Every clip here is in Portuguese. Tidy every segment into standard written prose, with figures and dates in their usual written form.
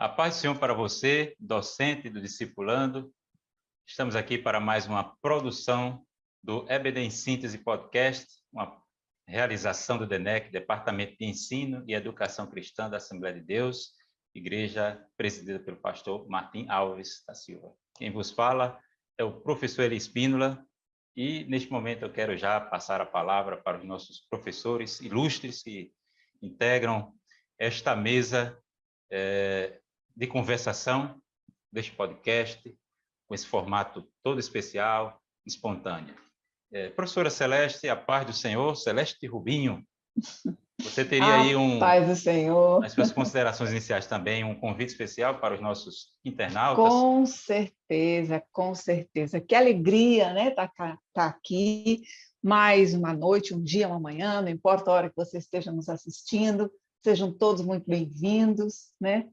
A paz do Senhor para você, docente do Discipulando. Estamos aqui para mais uma produção do EBD em Síntese Podcast, uma realização do DENEC, Departamento de Ensino e Educação Cristã da Assembleia de Deus, igreja presidida pelo pastor Martim Alves da Silva. Quem vos fala é o professor Eli Espínola e, neste momento, eu quero já passar a palavra para os nossos professores ilustres que integram esta mesa de conversação deste podcast, com esse formato todo especial, espontâneo. Professora Celeste, a paz do Senhor, Celeste Rubinho, você teria aí paz do Senhor. nas suas considerações iniciais também, um convite especial para os nossos internautas? Com certeza, com certeza. Que alegria, né, tá aqui mais uma noite, um dia, uma manhã, não importa a hora que você esteja nos assistindo, sejam todos muito bem-vindos, né?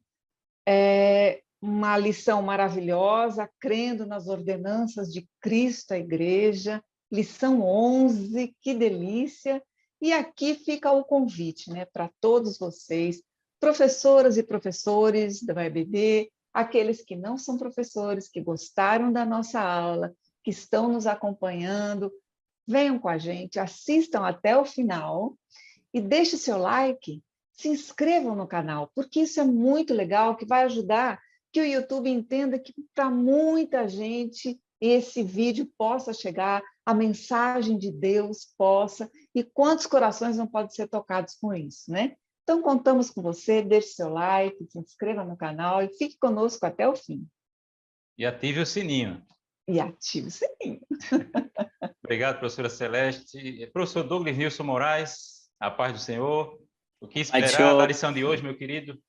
É uma lição maravilhosa, crendo nas ordenanças de Cristo à Igreja, lição 11, que delícia! E aqui fica o convite, né, para todos vocês, professoras e professores da UEBD, aqueles que não são professores, que gostaram da nossa aula, que estão nos acompanhando, venham com a gente, assistam até o final e deixe seu like, se inscrevam no canal, porque isso é muito legal, que vai ajudar que o YouTube entenda que para muita gente esse vídeo possa chegar, a mensagem de Deus possa, e quantos corações não podem ser tocados com isso, né? Então, contamos com você, deixe seu like, se inscreva no canal e fique conosco até o fim. E ative o sininho. E ative o sininho. Obrigado, professora Celeste. Professor Douglas Nilson Moraes, a paz do Senhor. O que esperar da lição de hoje, meu querido?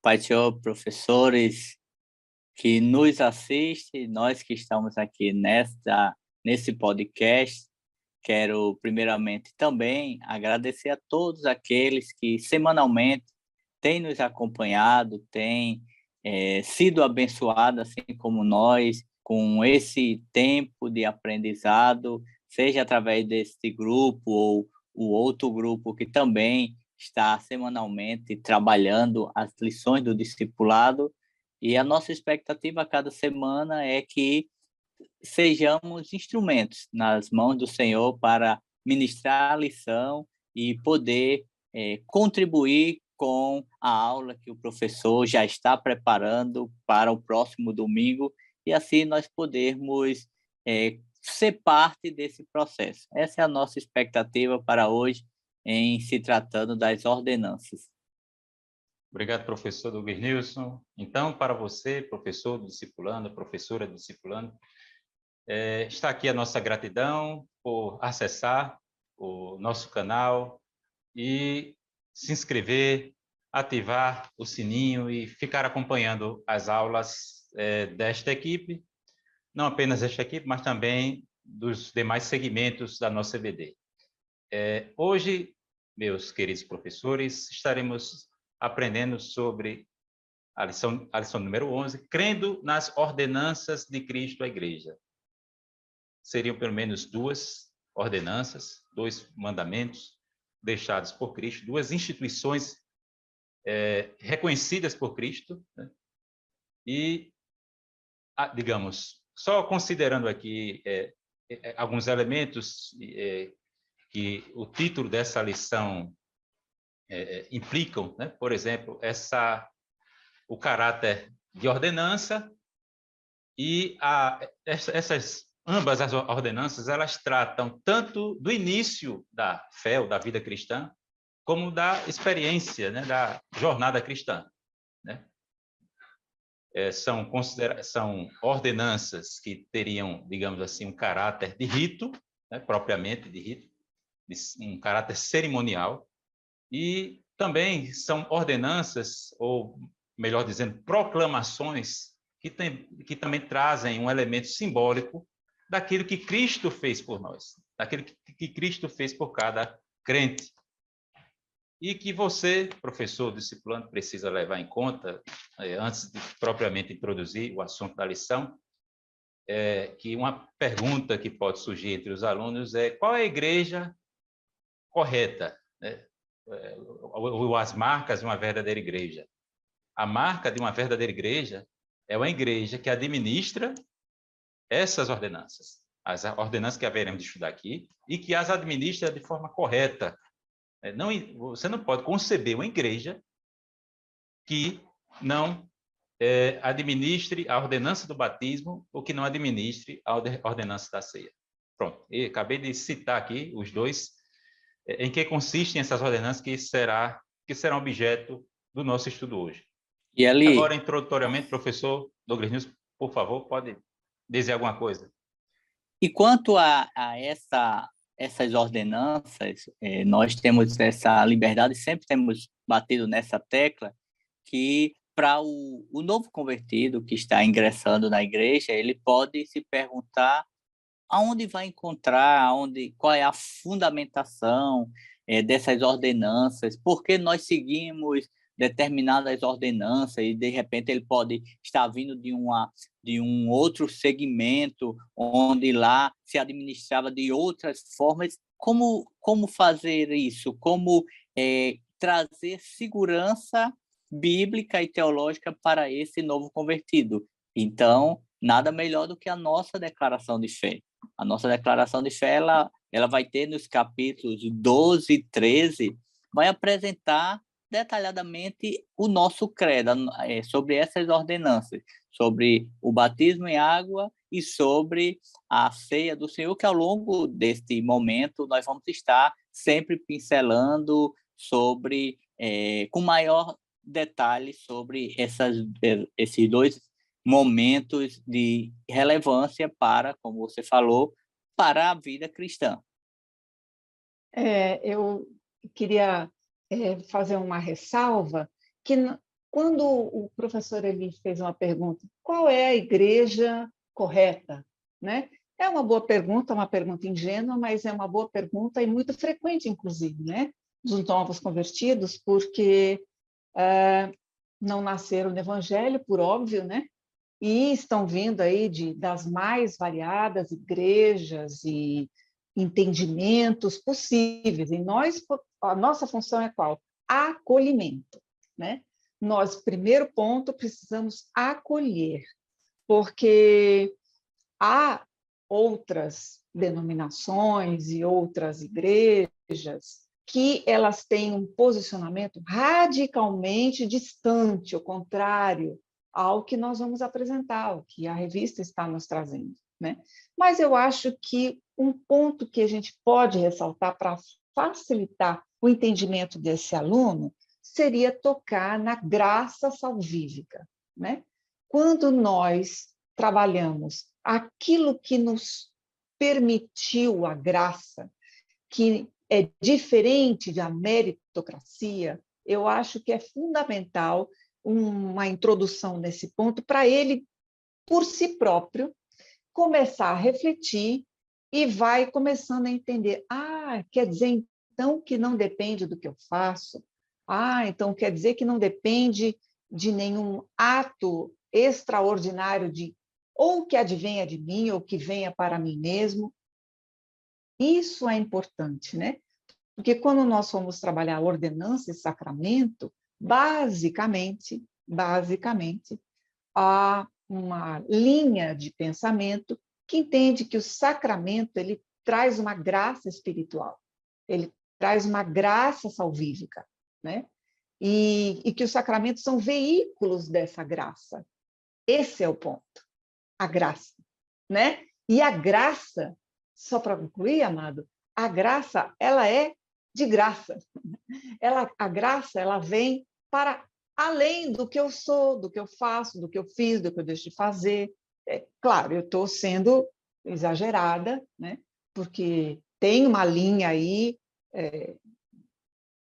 Pai do Senhor, professores que nos assistem, nós que estamos aqui nesse podcast, quero primeiramente também agradecer a todos aqueles que semanalmente têm nos acompanhado, têm sido abençoados, assim como nós, com esse tempo de aprendizado, seja através deste grupo ou o outro grupo que também está semanalmente trabalhando as lições do discipulado. E a nossa expectativa a cada semana é que sejamos instrumentos nas mãos do Senhor para ministrar a lição e poder contribuir com a aula que o professor já está preparando para o próximo domingo e assim nós podermos ser parte desse processo. Essa é a nossa expectativa para hoje em se tratando das ordenanças. Obrigado, professor Douglas Nilson. Então, para você, professor do Discipulando, professora do Discipulando, está aqui a nossa gratidão por acessar o nosso canal e se inscrever, ativar o sininho e ficar acompanhando as aulas desta equipe, não apenas desta equipe, mas também dos demais segmentos da nossa EBD. Hoje, meus queridos professores, estaremos aprendendo sobre a lição número 11, crendo nas ordenanças de Cristo à Igreja. Seriam pelo menos duas ordenanças, dois mandamentos deixados por Cristo, duas instituições reconhecidas por Cristo, né? E, digamos, só considerando aqui alguns elementos que o título dessa lição implicam, né? Por exemplo, o caráter de ordenança e ambas as ordenanças, elas tratam tanto do início da fé ou da vida cristã, como da experiência, né, da jornada cristã, né? São ordenanças que teriam, digamos assim, um caráter de rito, né, propriamente de rito, um caráter cerimonial, e também são ordenanças, ou melhor dizendo, proclamações, que também trazem um elemento simbólico daquilo que Cristo fez por nós, daquilo que Cristo fez por cada crente. E que você, professor discipulando, precisa levar em conta, antes de propriamente introduzir o assunto da lição, que uma pergunta que pode surgir entre os alunos é: qual é a igreja correta, né? Ou as marcas de uma verdadeira igreja? A marca de uma verdadeira igreja é uma igreja que administra essas ordenanças, as ordenanças que haveremos de estudar aqui, e que as administra de forma correta. Não, você não pode conceber uma igreja que não administre a ordenança do batismo ou que não administre a ordenança da ceia. Pronto, e acabei de citar aqui os dois, em que consistem essas ordenanças que serão objeto do nosso estudo hoje. E ali, agora, introdutoriamente, professor Douglas News, por favor, pode dizer alguma coisa. E quanto a essas ordenanças, nós temos essa liberdade, sempre temos batido nessa tecla, que para o novo convertido que está ingressando na igreja, ele pode se perguntar aonde vai encontrar, qual é a fundamentação dessas ordenanças, por que nós seguimos determinadas ordenanças e, de repente, ele pode estar vindo de um outro segmento, onde lá se administrava de outras formas. Como fazer isso? Como trazer segurança bíblica e teológica para esse novo convertido? Então, nada melhor do que a nossa declaração de fé. A nossa declaração de fé, ela vai ter nos capítulos 12 e 13, vai apresentar detalhadamente o nosso credo sobre essas ordenanças, sobre o batismo em água e sobre a ceia do Senhor, que ao longo deste momento nós vamos estar sempre pincelando sobre, com maior detalhe, sobre esses dois momentos de relevância para, como você falou, para a vida cristã. Eu queria fazer uma ressalva que quando o professor ele fez uma pergunta, qual é a igreja correta, né? É uma boa pergunta, uma pergunta ingênua, mas é uma boa pergunta e muito frequente, inclusive, né? Dos novos convertidos, porque não nasceram no Evangelho, por óbvio, né? E estão vindo aí das mais variadas igrejas e entendimentos possíveis. E a nossa função é qual? Acolhimento, né? Nós, primeiro ponto, precisamos acolher, porque há outras denominações e outras igrejas que elas têm um posicionamento radicalmente distante, ao contrário ao que nós vamos apresentar, o que a revista está nos trazendo, né? Mas eu acho que um ponto que a gente pode ressaltar para facilitar o entendimento desse aluno seria tocar na graça salvífica, né? Quando nós trabalhamos aquilo que nos permitiu a graça, que é diferente da meritocracia, eu acho que é fundamental uma introdução nesse ponto para ele, por si próprio, começar a refletir e vai começando a entender, quer dizer, então, que não depende do que eu faço? Então, quer dizer que não depende de nenhum ato extraordinário ou que advenha de mim, ou que venha para mim mesmo. Isso é importante, né? Porque quando nós formos trabalhar ordenança e sacramento, basicamente, há uma linha de pensamento que entende que o sacramento ele traz uma graça espiritual, ele traz uma graça salvífica, né? E que os sacramentos são veículos dessa graça. Esse é o ponto, a graça, né? E a graça, só para concluir, amado, a graça, ela é de graça. A graça, ela vem para além do que eu sou, do que eu faço, do que eu fiz, do que eu deixo de fazer. Claro, eu estou sendo exagerada, né? Porque tem uma linha aí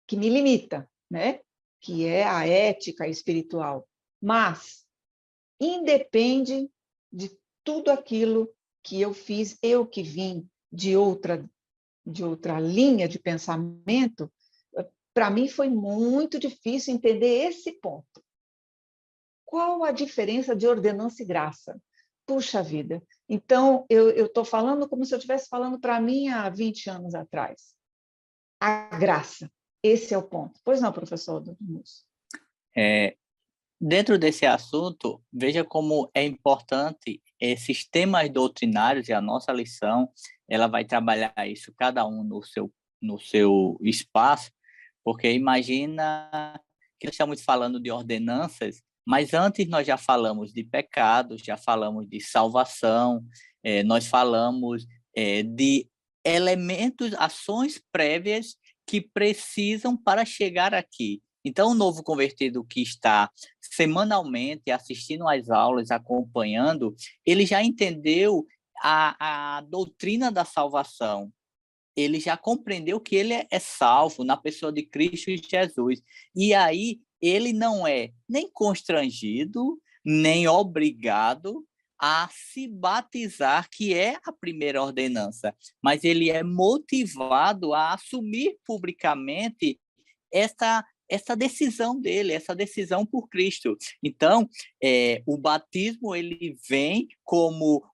que me limita, né? Que é a ética espiritual. Mas independe de tudo aquilo que eu fiz, eu que vim de outra linha de pensamento, para mim foi muito difícil entender esse ponto. Qual a diferença de ordenança e graça? Puxa vida! Então, eu estou falando como se eu estivesse falando para mim há 20 anos atrás. A graça, esse é o ponto. Pois não, professor Douglas? Dentro desse assunto, veja como é importante esses temas doutrinários, e a nossa lição, ela vai trabalhar isso, cada um no seu espaço, porque imagina que nós estamos falando de ordenanças, mas antes nós já falamos de pecados, já falamos de salvação, nós falamos de elementos, ações prévias que precisam para chegar aqui. Então, o novo convertido que está semanalmente assistindo às aulas, acompanhando, ele já entendeu a doutrina da salvação. Ele já compreendeu que ele é salvo na pessoa de Cristo Jesus. E aí, ele não é nem constrangido, nem obrigado a se batizar, que é a primeira ordenança, mas ele é motivado a assumir publicamente essa decisão dele, essa decisão por Cristo. Então, o batismo ele vem como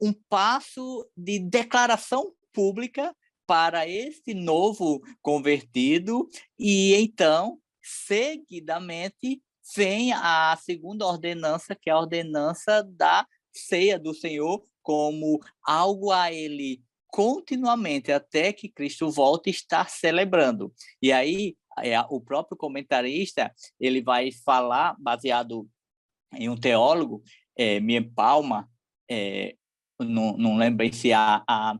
um passo de declaração pública para esse novo convertido, e então, seguidamente, vem a segunda ordenança, que é a ordenança da ceia do Senhor, como algo a ele continuamente, até que Cristo volte, estar celebrando. E aí, o próprio comentarista ele vai falar, baseado em um teólogo, Mie Palma, não lembro se a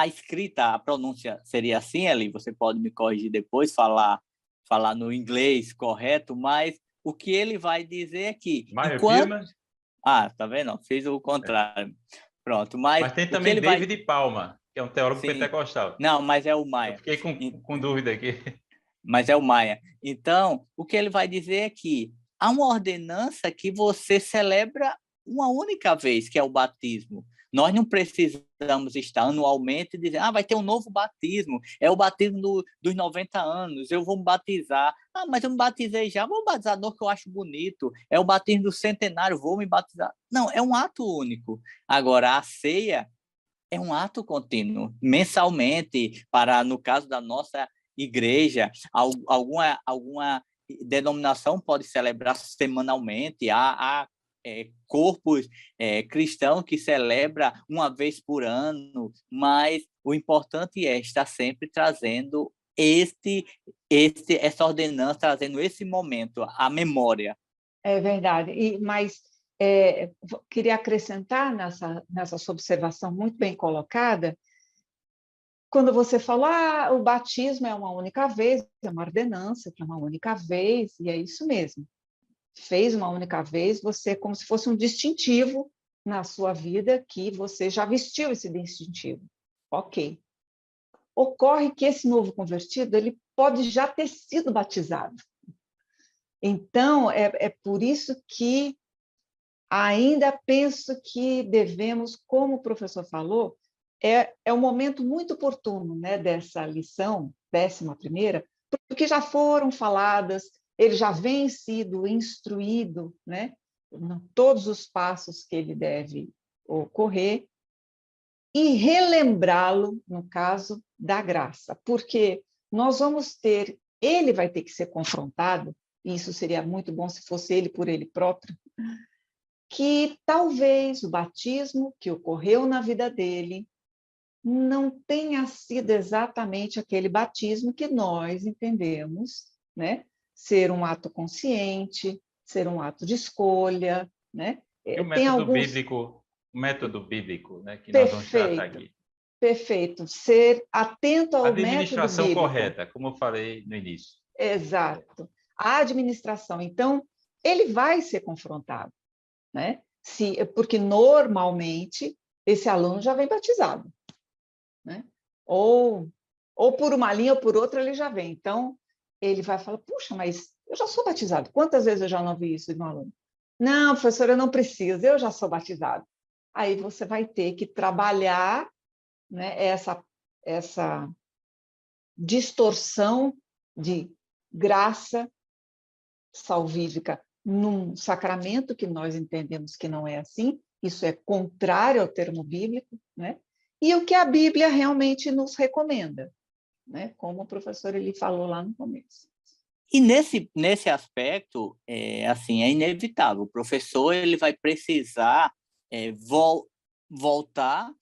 escrita, a pronúncia seria assim, ali, você pode me corrigir depois, falar no inglês correto, mas o que ele vai dizer é que... tá vendo? Fiz o contrário. Pronto, mas tem também David Palma, que é um teólogo pentecostal. Não, mas é o Maia. Eu fiquei com dúvida aqui. Mas é o Maia. Então, o que ele vai dizer é que há uma ordenança que você celebra uma única vez, que é o batismo. Nós não precisamos estar anualmente dizendo, vai ter um novo batismo, é o batismo dos 90 anos, eu vou me batizar. Mas eu me batizei já, vou me batizar no que eu acho bonito, é o batismo do centenário, vou me batizar. Não, é um ato único. Agora, a ceia é um ato contínuo, mensalmente, no caso da nossa igreja, alguma denominação pode celebrar semanalmente, há corpos cristãos que celebram uma vez por ano, mas o importante é estar sempre trazendo essa ordenança, trazendo esse momento, a memória. É verdade, mas queria acrescentar nessa sua observação muito bem colocada, quando você fala, o batismo é uma única vez, é uma ordenança, que é uma única vez, e é isso mesmo. Fez uma única vez, você como se fosse um distintivo na sua vida, que você já vestiu esse distintivo. Ok. Ocorre que esse novo convertido, ele pode já ter sido batizado. Então, é por isso que ainda penso que devemos, como o professor falou, é um momento muito oportuno, né, dessa lição, 11ª, porque já foram faladas, ele já vem sido instruído, né, em todos os passos que ele deve ocorrer, e relembrá-lo, no caso da graça, porque nós vamos ter, ele vai ter que ser confrontado, e isso seria muito bom se fosse ele por ele próprio, que talvez o batismo que ocorreu na vida dele não tenha sido exatamente aquele batismo que nós entendemos, né? Ser um ato consciente, ser um ato de escolha, né? E o método bíblico, né, que nós vamos tratar aqui. Perfeito. Ser atento ao método bíblico. Administração correta, como eu falei no início. Exato. A administração. Então, ele vai ser confrontado, né? Porque normalmente esse aluno já vem batizado, né? Ou por uma linha ou por outra ele já vem. Então, ele vai falar, puxa, mas eu já sou batizado. Quantas vezes eu já não ouvi isso de um aluno? Não, professora, eu não preciso, eu já sou batizado. Aí você vai ter que trabalhar, né, essa distorção de graça salvífica num sacramento que nós entendemos que não é assim, isso é contrário ao termo bíblico, né? E o que a Bíblia realmente nos recomenda, né? Como o professor ele falou lá no começo. E nesse aspecto, assim, é inevitável. O professor ele vai precisar voltar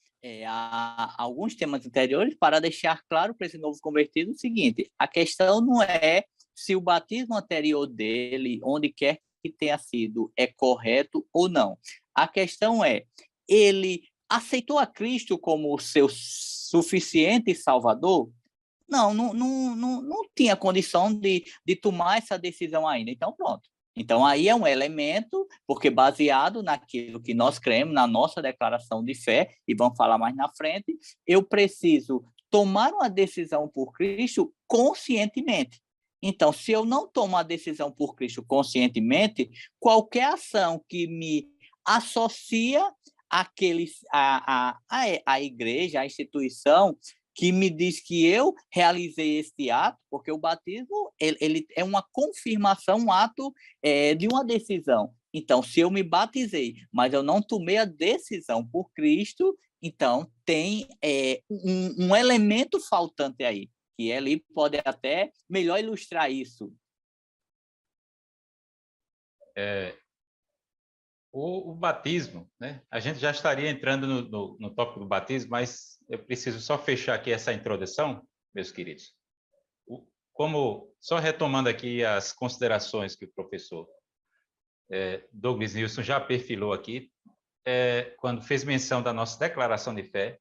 a alguns temas anteriores para deixar claro para esse novo convertido o seguinte: a questão não é se o batismo anterior dele, onde quer que tenha sido, é correto ou não. A questão é, ele aceitou a Cristo como o seu suficiente Salvador? Não tinha condição de tomar essa decisão ainda. Então, pronto. Então, aí é um elemento, porque baseado naquilo que nós cremos, na nossa declaração de fé, e vamos falar mais na frente, eu preciso tomar uma decisão por Cristo conscientemente. Então, se eu não tomo a decisão por Cristo conscientemente, qualquer ação que me associa à igreja, à instituição, que me diz que eu realizei esse ato, porque o batismo ele é uma confirmação, um ato de uma decisão. Então, se eu me batizei, mas eu não tomei a decisão por Cristo, então tem um elemento faltante aí, que ele pode até melhor ilustrar isso. O batismo, né? A gente já estaria entrando no tópico do batismo, mas eu preciso só fechar aqui essa introdução, meus queridos. Só retomando aqui as considerações que o professor Douglas Nilson já perfilou aqui, quando fez menção da nossa declaração de fé,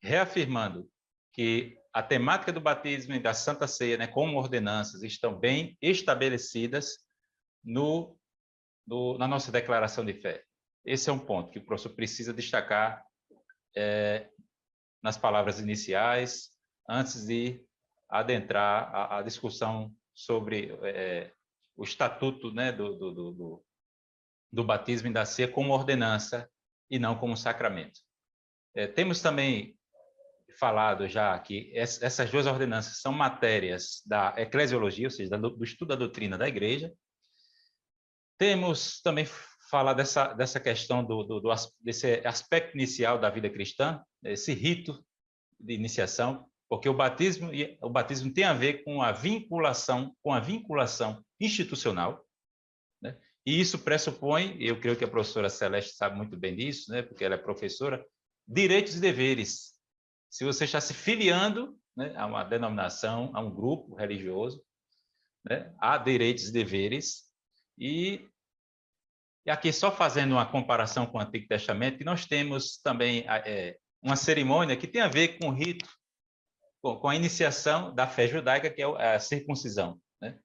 reafirmando que a temática do batismo e da Santa Ceia, né, como ordenanças, estão bem estabelecidas na nossa declaração de fé. Esse é um ponto que o professor precisa destacar nas palavras iniciais, antes de adentrar a discussão sobre o estatuto, né, do batismo e da ceia como ordenança e não como sacramento. Temos também falado já que essas duas ordenanças são matérias da eclesiologia, ou seja, do estudo da doutrina da igreja. Temos também falado dessa questão desse aspecto inicial da vida cristã, esse rito de iniciação, porque o batismo tem a ver com a vinculação institucional, né? E isso pressupõe, eu creio que a professora Celeste sabe muito bem disso, né, porque ela é professora, direitos e deveres. Se você está se filiando, né, a uma denominação, a um grupo religioso, né, há direitos e deveres. E aqui, só fazendo uma comparação com o Antigo Testamento, que nós temos também uma cerimônia que tem a ver com o rito, com a iniciação da fé judaica, que é a circuncisão, né?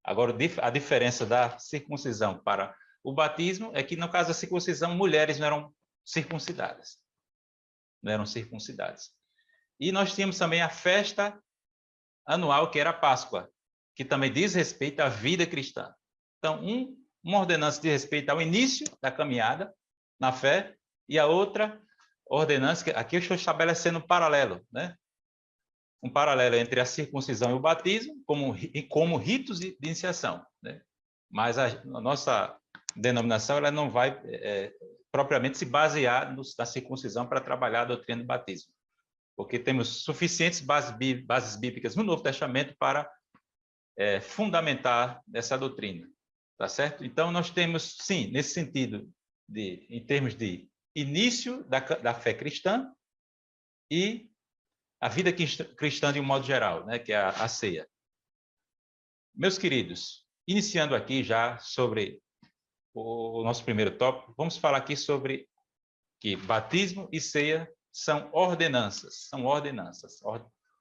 Agora, a diferença da circuncisão para o batismo é que, no caso da circuncisão, mulheres não eram circuncidadas. Não eram circuncidadas. E nós tínhamos também a festa anual, que era a Páscoa, que também diz respeito à vida cristã. Então, uma ordenança diz respeito ao início da caminhada na fé, e a outra ordenança, aqui eu estou estabelecendo um paralelo, né? Um paralelo entre a circuncisão e o batismo, como ritos de iniciação, né? Mas a nossa denominação ela não vai propriamente se basear na circuncisão para trabalhar a doutrina do batismo, porque temos suficientes bases bíblicas no Novo Testamento para fundamentar essa doutrina, tá certo? Então, nós temos, sim, nesse sentido, em termos de início da fé cristã e a vida cristã de um modo geral, né, que é a ceia. Meus queridos, iniciando aqui já sobre o nosso primeiro tópico, vamos falar aqui sobre que batismo e ceia são ordenanças,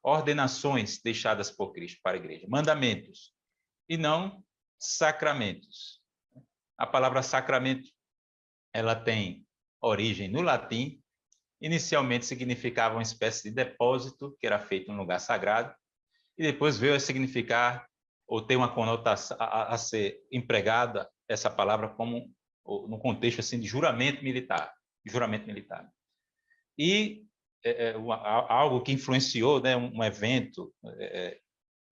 ordenações deixadas por Cristo para a igreja, mandamentos, e não sacramentos. A palavra sacramento, ela tem origem no latim, inicialmente significava uma espécie de depósito que era feito em um lugar sagrado, e depois veio a significar, ou ter uma conotação, a ser empregada essa palavra como, no contexto assim, de juramento militar. E algo que influenciou, né, um evento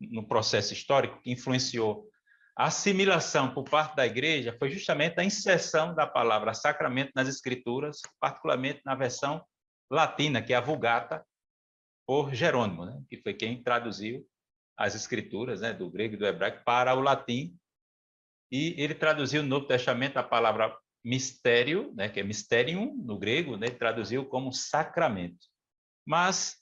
no processo histórico que influenciou a assimilação por parte da igreja foi justamente a inserção da palavra sacramento nas escrituras, particularmente na versão latina, que é a Vulgata, por Jerônimo, né, que foi quem traduziu as escrituras, né, do grego e do hebraico para o latim, e ele traduziu no Novo Testamento a palavra mistério, né, que é mysterium no grego, né, traduziu como sacramento. Mas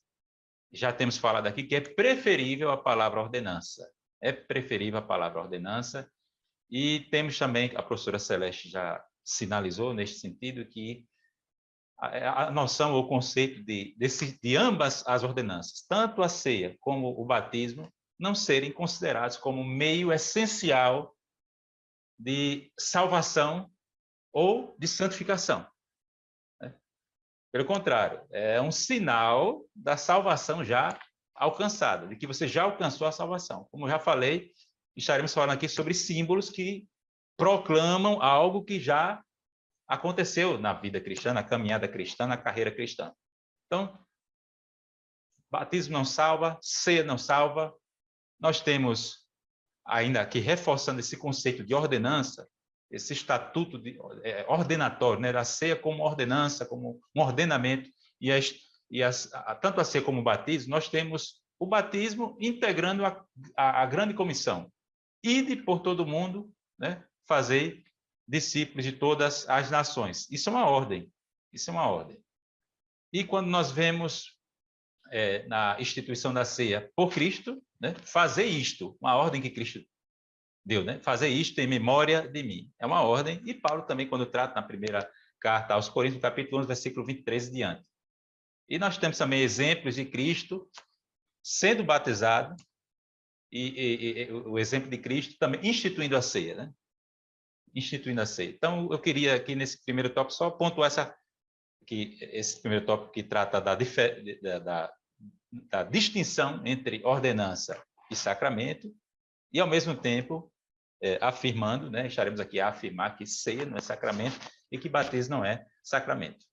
já temos falado aqui que é preferível a palavra ordenança. É preferível a palavra ordenança. E temos também, a professora Celeste já sinalizou neste sentido, que a noção ou conceito de ambas as ordenanças, tanto a ceia como o batismo, não serem considerados como meio essencial de salvação ou de santificação. Pelo contrário, é um sinal da salvação já alcançada, de que você já alcançou a salvação. Como eu já falei, estaremos falando aqui sobre símbolos que proclamam algo que já aconteceu na vida cristã, na caminhada cristã, na carreira cristã. Então, batismo não salva, ceia não salva. Nós temos, ainda aqui, reforçando esse conceito de ordenança, esse estatuto ordenatório, né, da ceia como ordenança, como um ordenamento, tanto a ceia como o batismo, nós temos o batismo integrando a grande comissão. Ide por todo mundo, né, fazer discípulos de todas as nações. Isso é uma ordem. Isso é uma ordem. E quando nós vemos na instituição da ceia por Cristo, né, fazer isto, uma ordem que Cristo deu, né? Fazer isto em memória de mim. É uma ordem. E Paulo também, quando trata na primeira carta aos Coríntios, capítulo 11, versículo 23 e diante. E nós temos também exemplos de Cristo sendo batizado e o exemplo de Cristo também instituindo a ceia, né? Instituindo a ceia. Então, eu queria aqui nesse primeiro tópico só pontuar esse primeiro tópico que trata da distinção entre ordenança e sacramento, e, ao mesmo tempo, afirmando, né, estaremos aqui a afirmar que ceia não é sacramento e que batismo não é sacramento.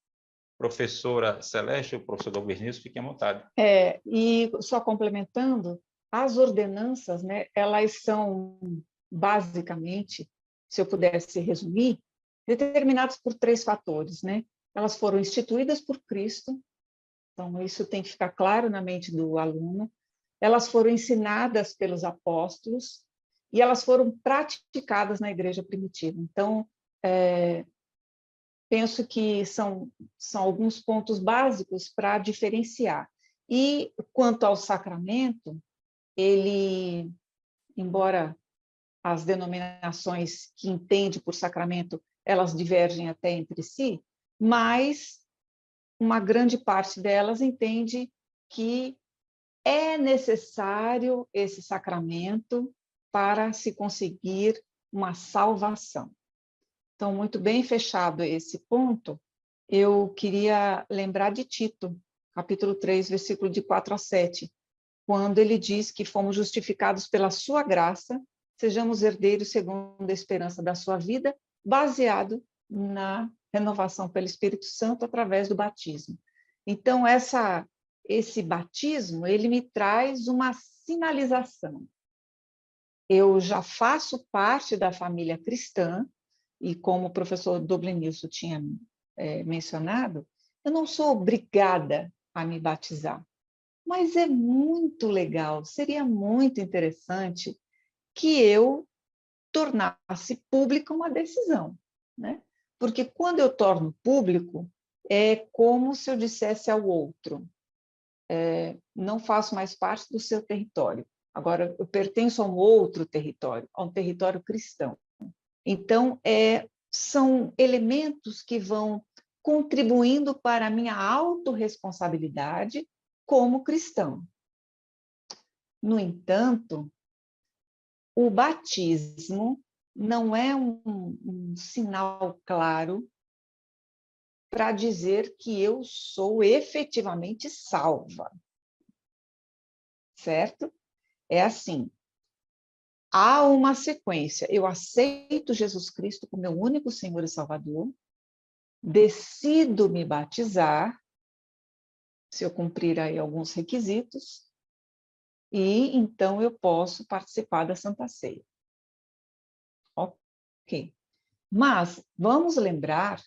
Professora Celeste, o professor Douglas Nilson, fiquem à vontade. E só complementando, as ordenanças, né, elas são, basicamente, se eu pudesse resumir, determinadas por 3 fatores, né? Elas foram instituídas por Cristo, então isso tem que ficar claro na mente do aluno. Elas foram ensinadas pelos apóstolos e elas foram praticadas na igreja primitiva. Então, penso que são alguns pontos básicos para diferenciar. E quanto ao sacramento, ele, embora as denominações que entende por sacramento, elas divergem até entre si, mas uma grande parte delas entende que é necessário esse sacramento para se conseguir uma salvação. Então, muito bem fechado esse ponto, eu queria lembrar de Tito, capítulo 3, versículo de 4 a 7, quando ele diz que fomos justificados pela sua graça, sejamos herdeiros segundo a esperança da sua vida, baseado na renovação pelo Espírito Santo através do batismo. Então, esse batismo, ele me traz uma sinalização. Eu já faço parte da família cristã, e como o professor Douglas Nilson tinha mencionado, eu não sou obrigada a me batizar, mas é muito legal, seria muito interessante que eu tornasse pública uma decisão, né? Porque quando eu torno público, é como se eu dissesse ao outro, não faço mais parte do seu território, agora eu pertenço a um outro território, a um território cristão. Então, são elementos que vão contribuindo para a minha autorresponsabilidade como cristão. No entanto, o batismo não é um sinal claro para dizer que eu sou efetivamente salva. Certo? É assim, há uma sequência. Eu aceito Jesus Cristo como meu único Senhor e Salvador, decido me batizar, se eu cumprir aí alguns requisitos, e então eu posso participar da Santa Ceia. Ok. Mas vamos lembrar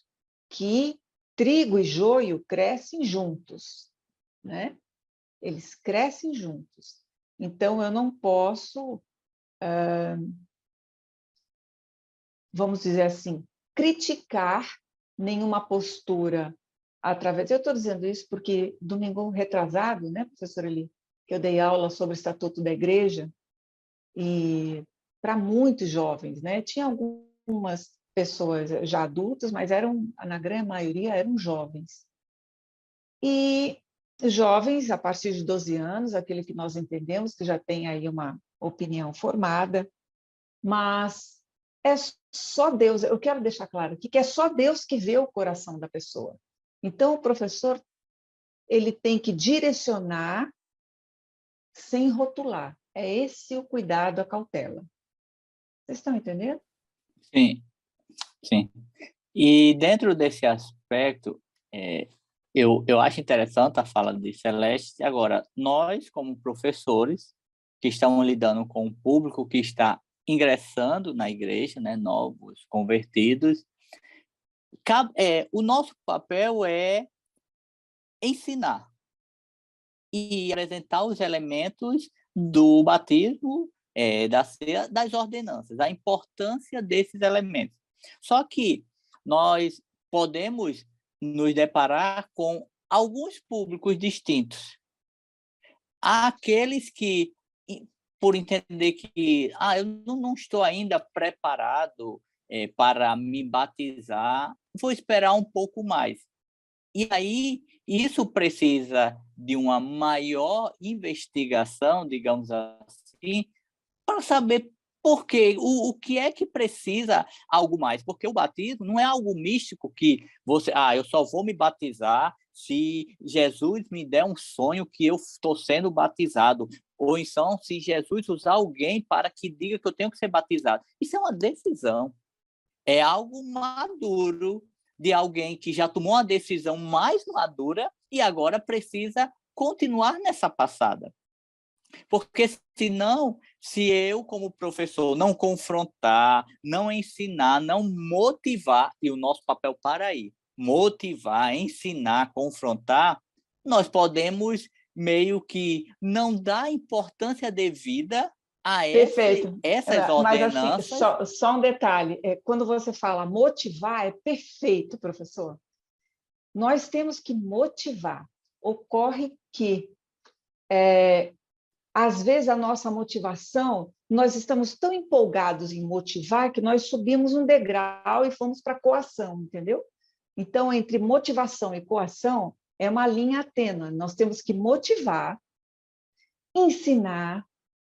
que trigo e joio crescem juntos, né? Eles crescem juntos. Então, eu não posso, vamos dizer assim, criticar nenhuma postura através... Eu estou dizendo isso porque domingo retrasado, né, professora Eli, que eu dei aula sobre o Estatuto da Igreja, e para muitos jovens, né? Tinha algumas pessoas já adultas, mas na grande maioria eram jovens. E jovens, a partir de 12 anos, aquele que nós entendemos que já tem aí uma opinião formada, mas é só Deus, eu quero deixar claro aqui que é só Deus que vê o coração da pessoa. Então, o professor, ele tem que direcionar sem rotular. É esse o cuidado, a cautela. Vocês estão entendendo? Sim, sim. E dentro desse aspecto, eu acho interessante a fala de Celeste. Agora, nós, como professores, que estamos lidando com um público que está ingressando na igreja, né, novos convertidos, o nosso papel é ensinar e apresentar os elementos do batismo, da ceia, das ordenanças, a importância desses elementos. Só que nós podemos nos deparar com alguns públicos distintos. Há aqueles que, por entender que eu não estou ainda preparado para me batizar, vou esperar um pouco mais. E aí, isso precisa de uma maior investigação, digamos assim, para saber por quê, o que é que precisa algo mais. Porque o batismo não é algo místico que você, eu só vou me batizar se Jesus me der um sonho que eu estou sendo batizado. Ou então, se Jesus usar alguém para que diga que eu tenho que ser batizado. Isso é uma decisão. É algo maduro de alguém que já tomou uma decisão mais madura e agora precisa continuar nessa passada. Porque senão, se eu, como professor, não confrontar, não ensinar, não motivar, e o nosso papel para aí, motivar, ensinar, confrontar, nós podemos meio que não dar importância devida a Perfeito. essas Mas, assim, ordenanças. só um detalhe. Quando você fala motivar, é perfeito, professor. Nós temos que motivar. Ocorre que, às vezes, a nossa motivação, nós estamos tão empolgados em motivar que nós subimos um degrau e fomos para a coação, entendeu? Então, entre motivação e coação, é uma linha tênue. Nós temos que motivar, ensinar,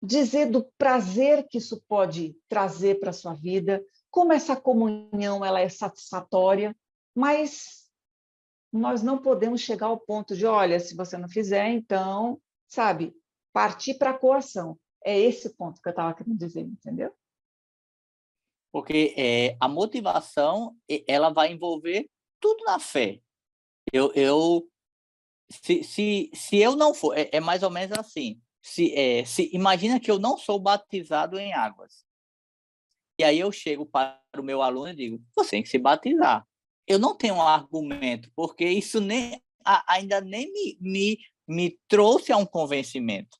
dizer do prazer que isso pode trazer para a sua vida, como essa comunhão ela é satisfatória, mas nós não podemos chegar ao ponto de, olha, se você não fizer, então, sabe, partir para a coação. É esse ponto que eu estava querendo dizer, entendeu? Porque a motivação ela vai envolver tudo na fé. Se eu não for, é mais ou menos assim. Imagina que eu não sou batizado em águas. E aí eu chego para o meu aluno e digo, você tem que se batizar. Eu não tenho um argumento, porque isso ainda nem me trouxe a um convencimento.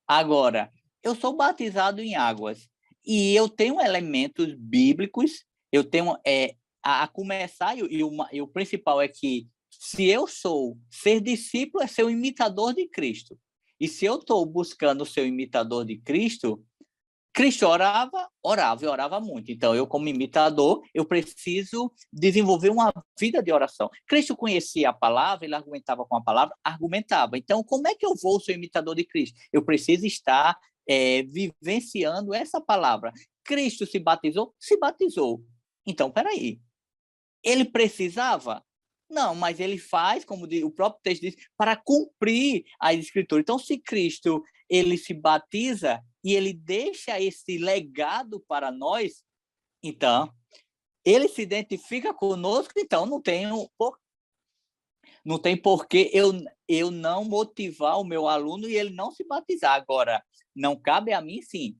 Agora, eu sou batizado em águas e eu tenho elementos bíblicos, eu tenho a começar, e o principal é que se eu ser discípulo é ser um imitador de Cristo. E se eu estou buscando ser um imitador de Cristo, Cristo orava e orava muito. Então, eu, como imitador, eu preciso desenvolver uma vida de oração. Cristo conhecia a palavra, ele argumentava com a palavra, argumentava. Então, como é que eu vou ser imitador de Cristo? Eu preciso estar vivenciando essa palavra. Cristo se batizou? Se batizou. Então, peraí. Ele precisava? Não, mas ele faz, como o próprio texto diz, para cumprir as Escrituras. Então, se Cristo ele se batiza e ele deixa esse legado para nós, então, ele se identifica conosco, então não tem por que eu não motivar o meu aluno e ele não se batizar. Agora, não cabe a mim, sim,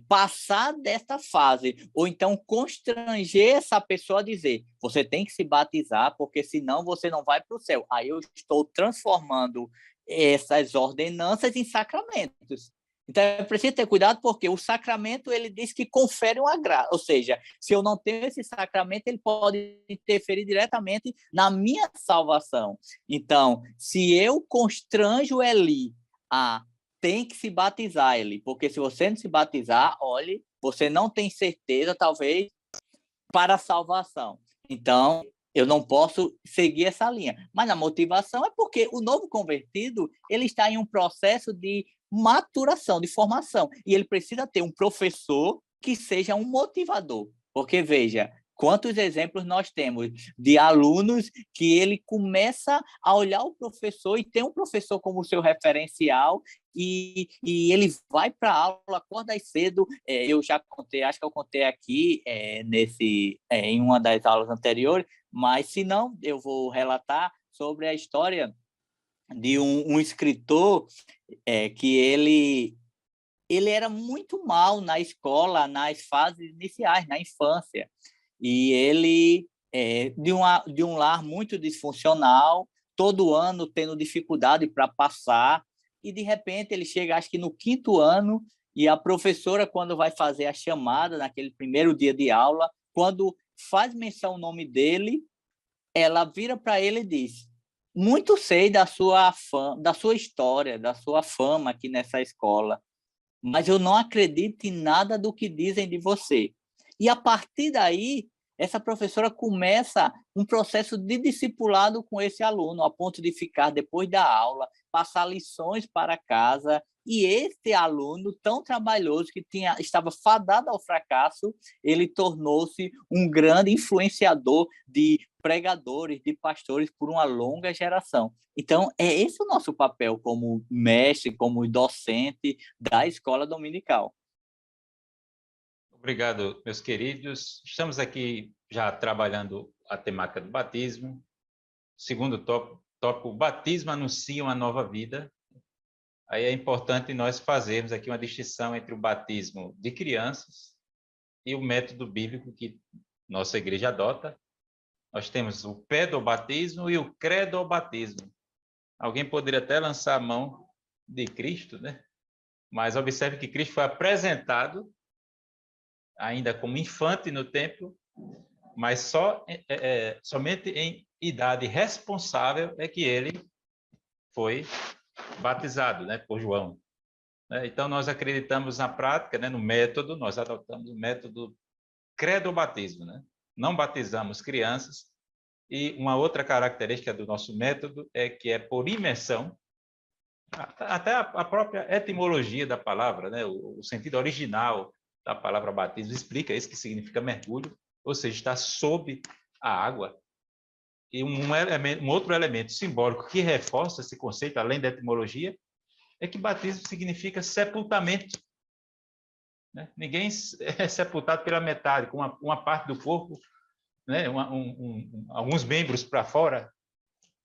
passar dessa fase, ou então constranger essa pessoa a dizer, você tem que se batizar, porque senão você não vai para o céu. Aí eu estou transformando essas ordenanças em sacramentos. Então, é preciso ter cuidado porque o sacramento, ele diz que confere uma graça. Ou seja, se eu não tenho esse sacramento, ele pode interferir diretamente na minha salvação. Então, se eu constranjo Eli tem que se batizar, Eli, porque se você não se batizar, olhe, você não tem certeza, talvez, para a salvação. Então, eu não posso seguir essa linha. Mas a motivação é porque o novo convertido, ele está em um processo de maturação, de formação. E ele precisa ter um professor que seja um motivador. Porque, veja, quantos exemplos nós temos de alunos que ele começa a olhar o professor e tem um professor como seu referencial e ele vai para a aula, acorda cedo. Eu já contei, acho que eu contei aqui em uma das aulas anteriores, mas se não, eu vou relatar sobre a história de um escritor que ele era muito mal na escola, nas fases iniciais, na infância. E ele, de um lar muito disfuncional, todo ano tendo dificuldade para passar, e de repente ele chega, acho que no 5º ano, e a professora, quando vai fazer a chamada, naquele primeiro dia de aula, quando faz menção ao nome dele, ela vira para ele e diz: muito sei da sua história, da sua fama aqui nessa escola, mas eu não acredito em nada do que dizem de você. E a partir daí, essa professora começa um processo de discipulado com esse aluno, a ponto de ficar, depois da aula, passar lições para casa. E esse aluno tão trabalhoso, que estava fadado ao fracasso, ele tornou-se um grande influenciador de pregadores, de pastores por uma longa geração. Então, é esse o nosso papel como mestre, como docente da escola dominical. Obrigado, meus queridos. Estamos aqui já trabalhando a temática do batismo. Segundo tópico, o batismo anuncia uma nova vida. Aí é importante nós fazermos aqui uma distinção entre o batismo de crianças e o método bíblico que nossa igreja adota. Nós temos o pedobatismo e o credobatismo. Alguém poderia até lançar a mão de Cristo, né? Mas observe que Cristo foi apresentado ainda como infante no templo, mas somente em idade responsável é que ele foi batizado, né, por João. Então, nós acreditamos na prática, né, no método, nós adotamos o método credobatismo, né? Não batizamos crianças. E uma outra característica do nosso método é que é por imersão. Até a própria etimologia da palavra, né, o sentido original da palavra batismo explica isso, que significa mergulho, ou seja, está sob a água. E um outro elemento simbólico que reforça esse conceito, além da etimologia, é que batismo significa sepultamento. Né? Ninguém é sepultado pela metade, com uma parte do corpo, né? Alguns membros para fora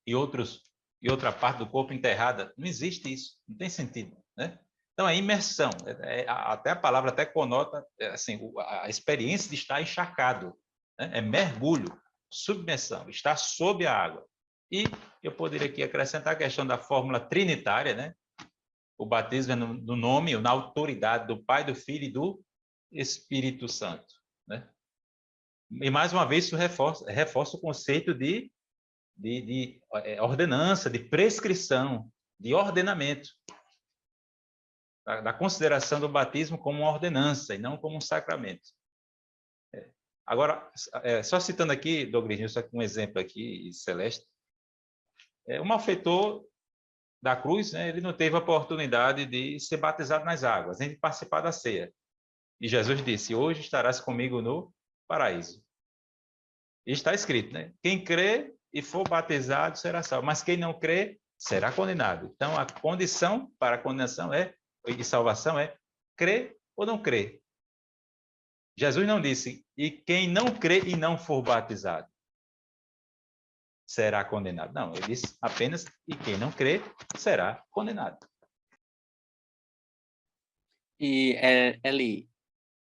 e outra parte do corpo enterrada. Não existe isso, não tem sentido. Né? Então, a imersão, até a palavra até conota assim, a experiência de estar encharcado. Né? É mergulho, submersão, estar sob a água. E eu poderia aqui acrescentar a questão da fórmula trinitária, né? O batismo é no nome, na autoridade do Pai, do Filho e do Espírito Santo. Né? E, mais uma vez, isso reforça o conceito de ordenança, de prescrição, de ordenamento, da consideração do batismo como uma ordenança e não como um sacramento. Agora, só citando aqui, Douglas, só um exemplo aqui, Celeste, o malfeitor da cruz, né, ele não teve a oportunidade de ser batizado nas águas, nem de participar da ceia. E Jesus disse: hoje estarás comigo no paraíso. E está escrito, né? Quem crê e for batizado será salvo, mas quem não crê será condenado. Então, a condição para a condenação e salvação é crer ou não crer. Jesus não disse: e quem não crê e não for batizado será condenado. Não, ele disse apenas: e quem não crê será condenado. E, Eli,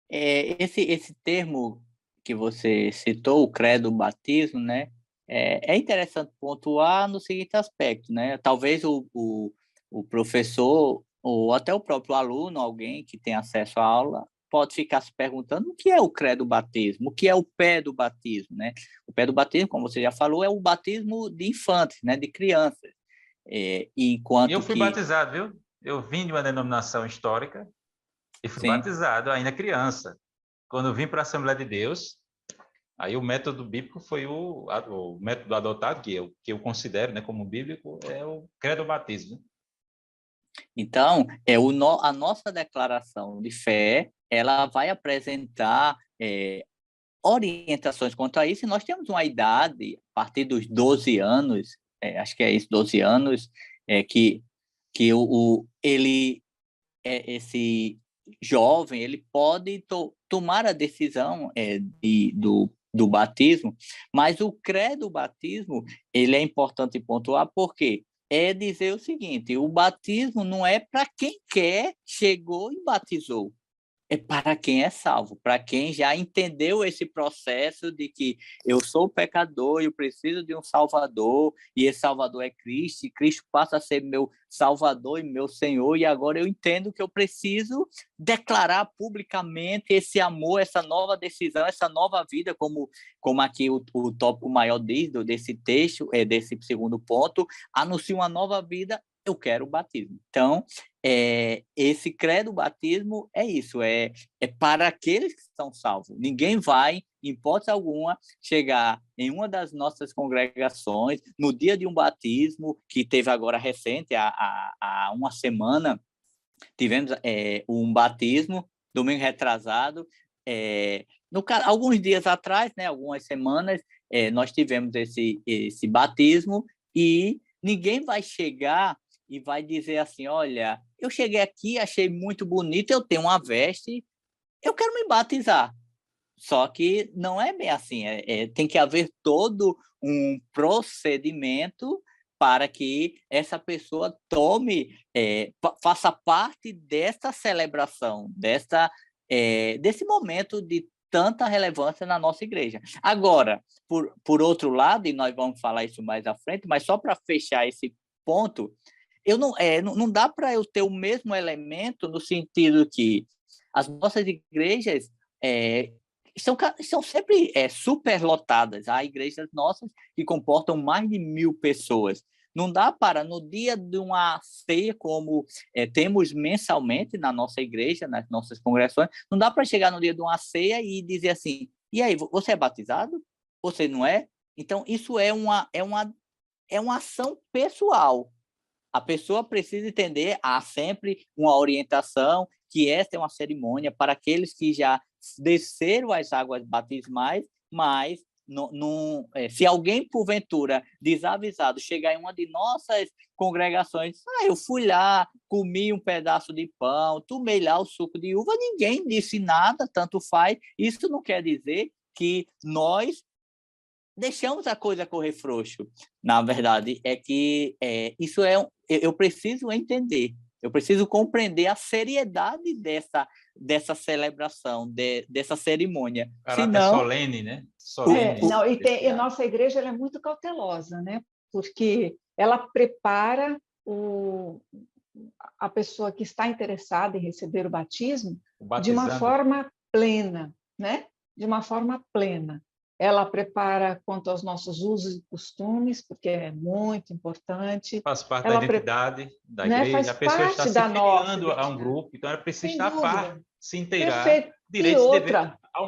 esse termo que você citou, o credo batismo, né? É interessante pontuar no seguinte aspecto, né? Talvez o professor ou até o próprio aluno, alguém que tem acesso à aula, pode ficar se perguntando o que é o credo batismo, o que é o pé do batismo, né? O pé do batismo, como você já falou, é o batismo de infantes, né? De crianças. E eu Enquanto fui que, batizado, viu? Eu vim de uma denominação histórica e fui sim, batizado ainda criança. Quando eu vim para a Assembleia de Deus, aí o método bíblico foi o método adotado, que eu considero, né, como bíblico, é o credo batismo. então, a nossa declaração de fé, ela vai apresentar orientações quanto a isso, e nós temos uma idade, a partir dos 12 anos, acho que é isso, 12 anos, que esse jovem ele pode tomar a decisão do batismo, mas o credo batismo ele é importante pontuar porque é dizer o seguinte: o batismo não é para quem quer, chegou e batizou. É para quem é salvo, para quem já entendeu esse processo de que eu sou pecador e eu preciso de um Salvador, e esse Salvador é Cristo, e Cristo passa a ser meu Salvador e meu Senhor, e agora eu entendo que eu preciso declarar publicamente esse amor, essa nova decisão, essa nova vida, como aqui o tópico maior diz, desse texto, desse segundo ponto, anuncia uma nova vida, eu quero o batismo. Então, esse credo batismo é isso, é para aqueles que são salvos. Ninguém vai, em hipótese alguma, chegar em uma das nossas congregações, no dia de um batismo, que teve agora recente, há uma semana, tivemos um batismo, domingo retrasado, alguns dias atrás, né, algumas semanas, nós tivemos esse batismo, e ninguém vai chegar e vai dizer assim: olha, eu cheguei aqui, achei muito bonito, eu tenho uma veste, eu quero me batizar. Só que não é bem assim, tem que haver todo um procedimento para que essa pessoa faça parte dessa celebração, desse momento de tanta relevância na nossa igreja. Agora, por outro lado, e nós vamos falar isso mais à frente, mas só para fechar esse ponto, não dá para eu ter o mesmo elemento no sentido que as nossas igrejas são sempre superlotadas. Há igrejas nossas que comportam mais de 1.000 pessoas. Não dá para, no dia de uma ceia, como temos mensalmente na nossa igreja, nas nossas congregações, não dá para chegar no dia de uma ceia e dizer assim: e aí, você é batizado? Você não é? Então, isso é uma ação pessoal. A pessoa precisa entender, há sempre uma orientação, que esta é uma cerimônia para aqueles que já desceram as águas batismais, mas se alguém, porventura, desavisado, chegar em uma de nossas congregações, eu fui lá, comi um pedaço de pão, tomei lá o suco de uva, ninguém disse nada, tanto faz. Isso não quer dizer que nós deixamos a coisa correr frouxo. Na verdade, é que isso eu preciso entender, eu preciso compreender a seriedade dessa celebração, dessa cerimônia. Caráter Senão, solene, né? Solene. Não, e a nossa igreja ela é muito cautelosa, né? Porque ela prepara a pessoa que está interessada em receber o batismo de uma forma plena, né? De uma forma plena. Ela prepara quanto aos nossos usos e costumes, porque é muito importante. Faz parte ela da identidade da igreja. Faz A pessoa está parte se da nossa filiando a um identidade. grupo, então ela precisa Sem estar a par, dúvida. se inteirar. Perfeito. Direitos E e outra. deveres. Há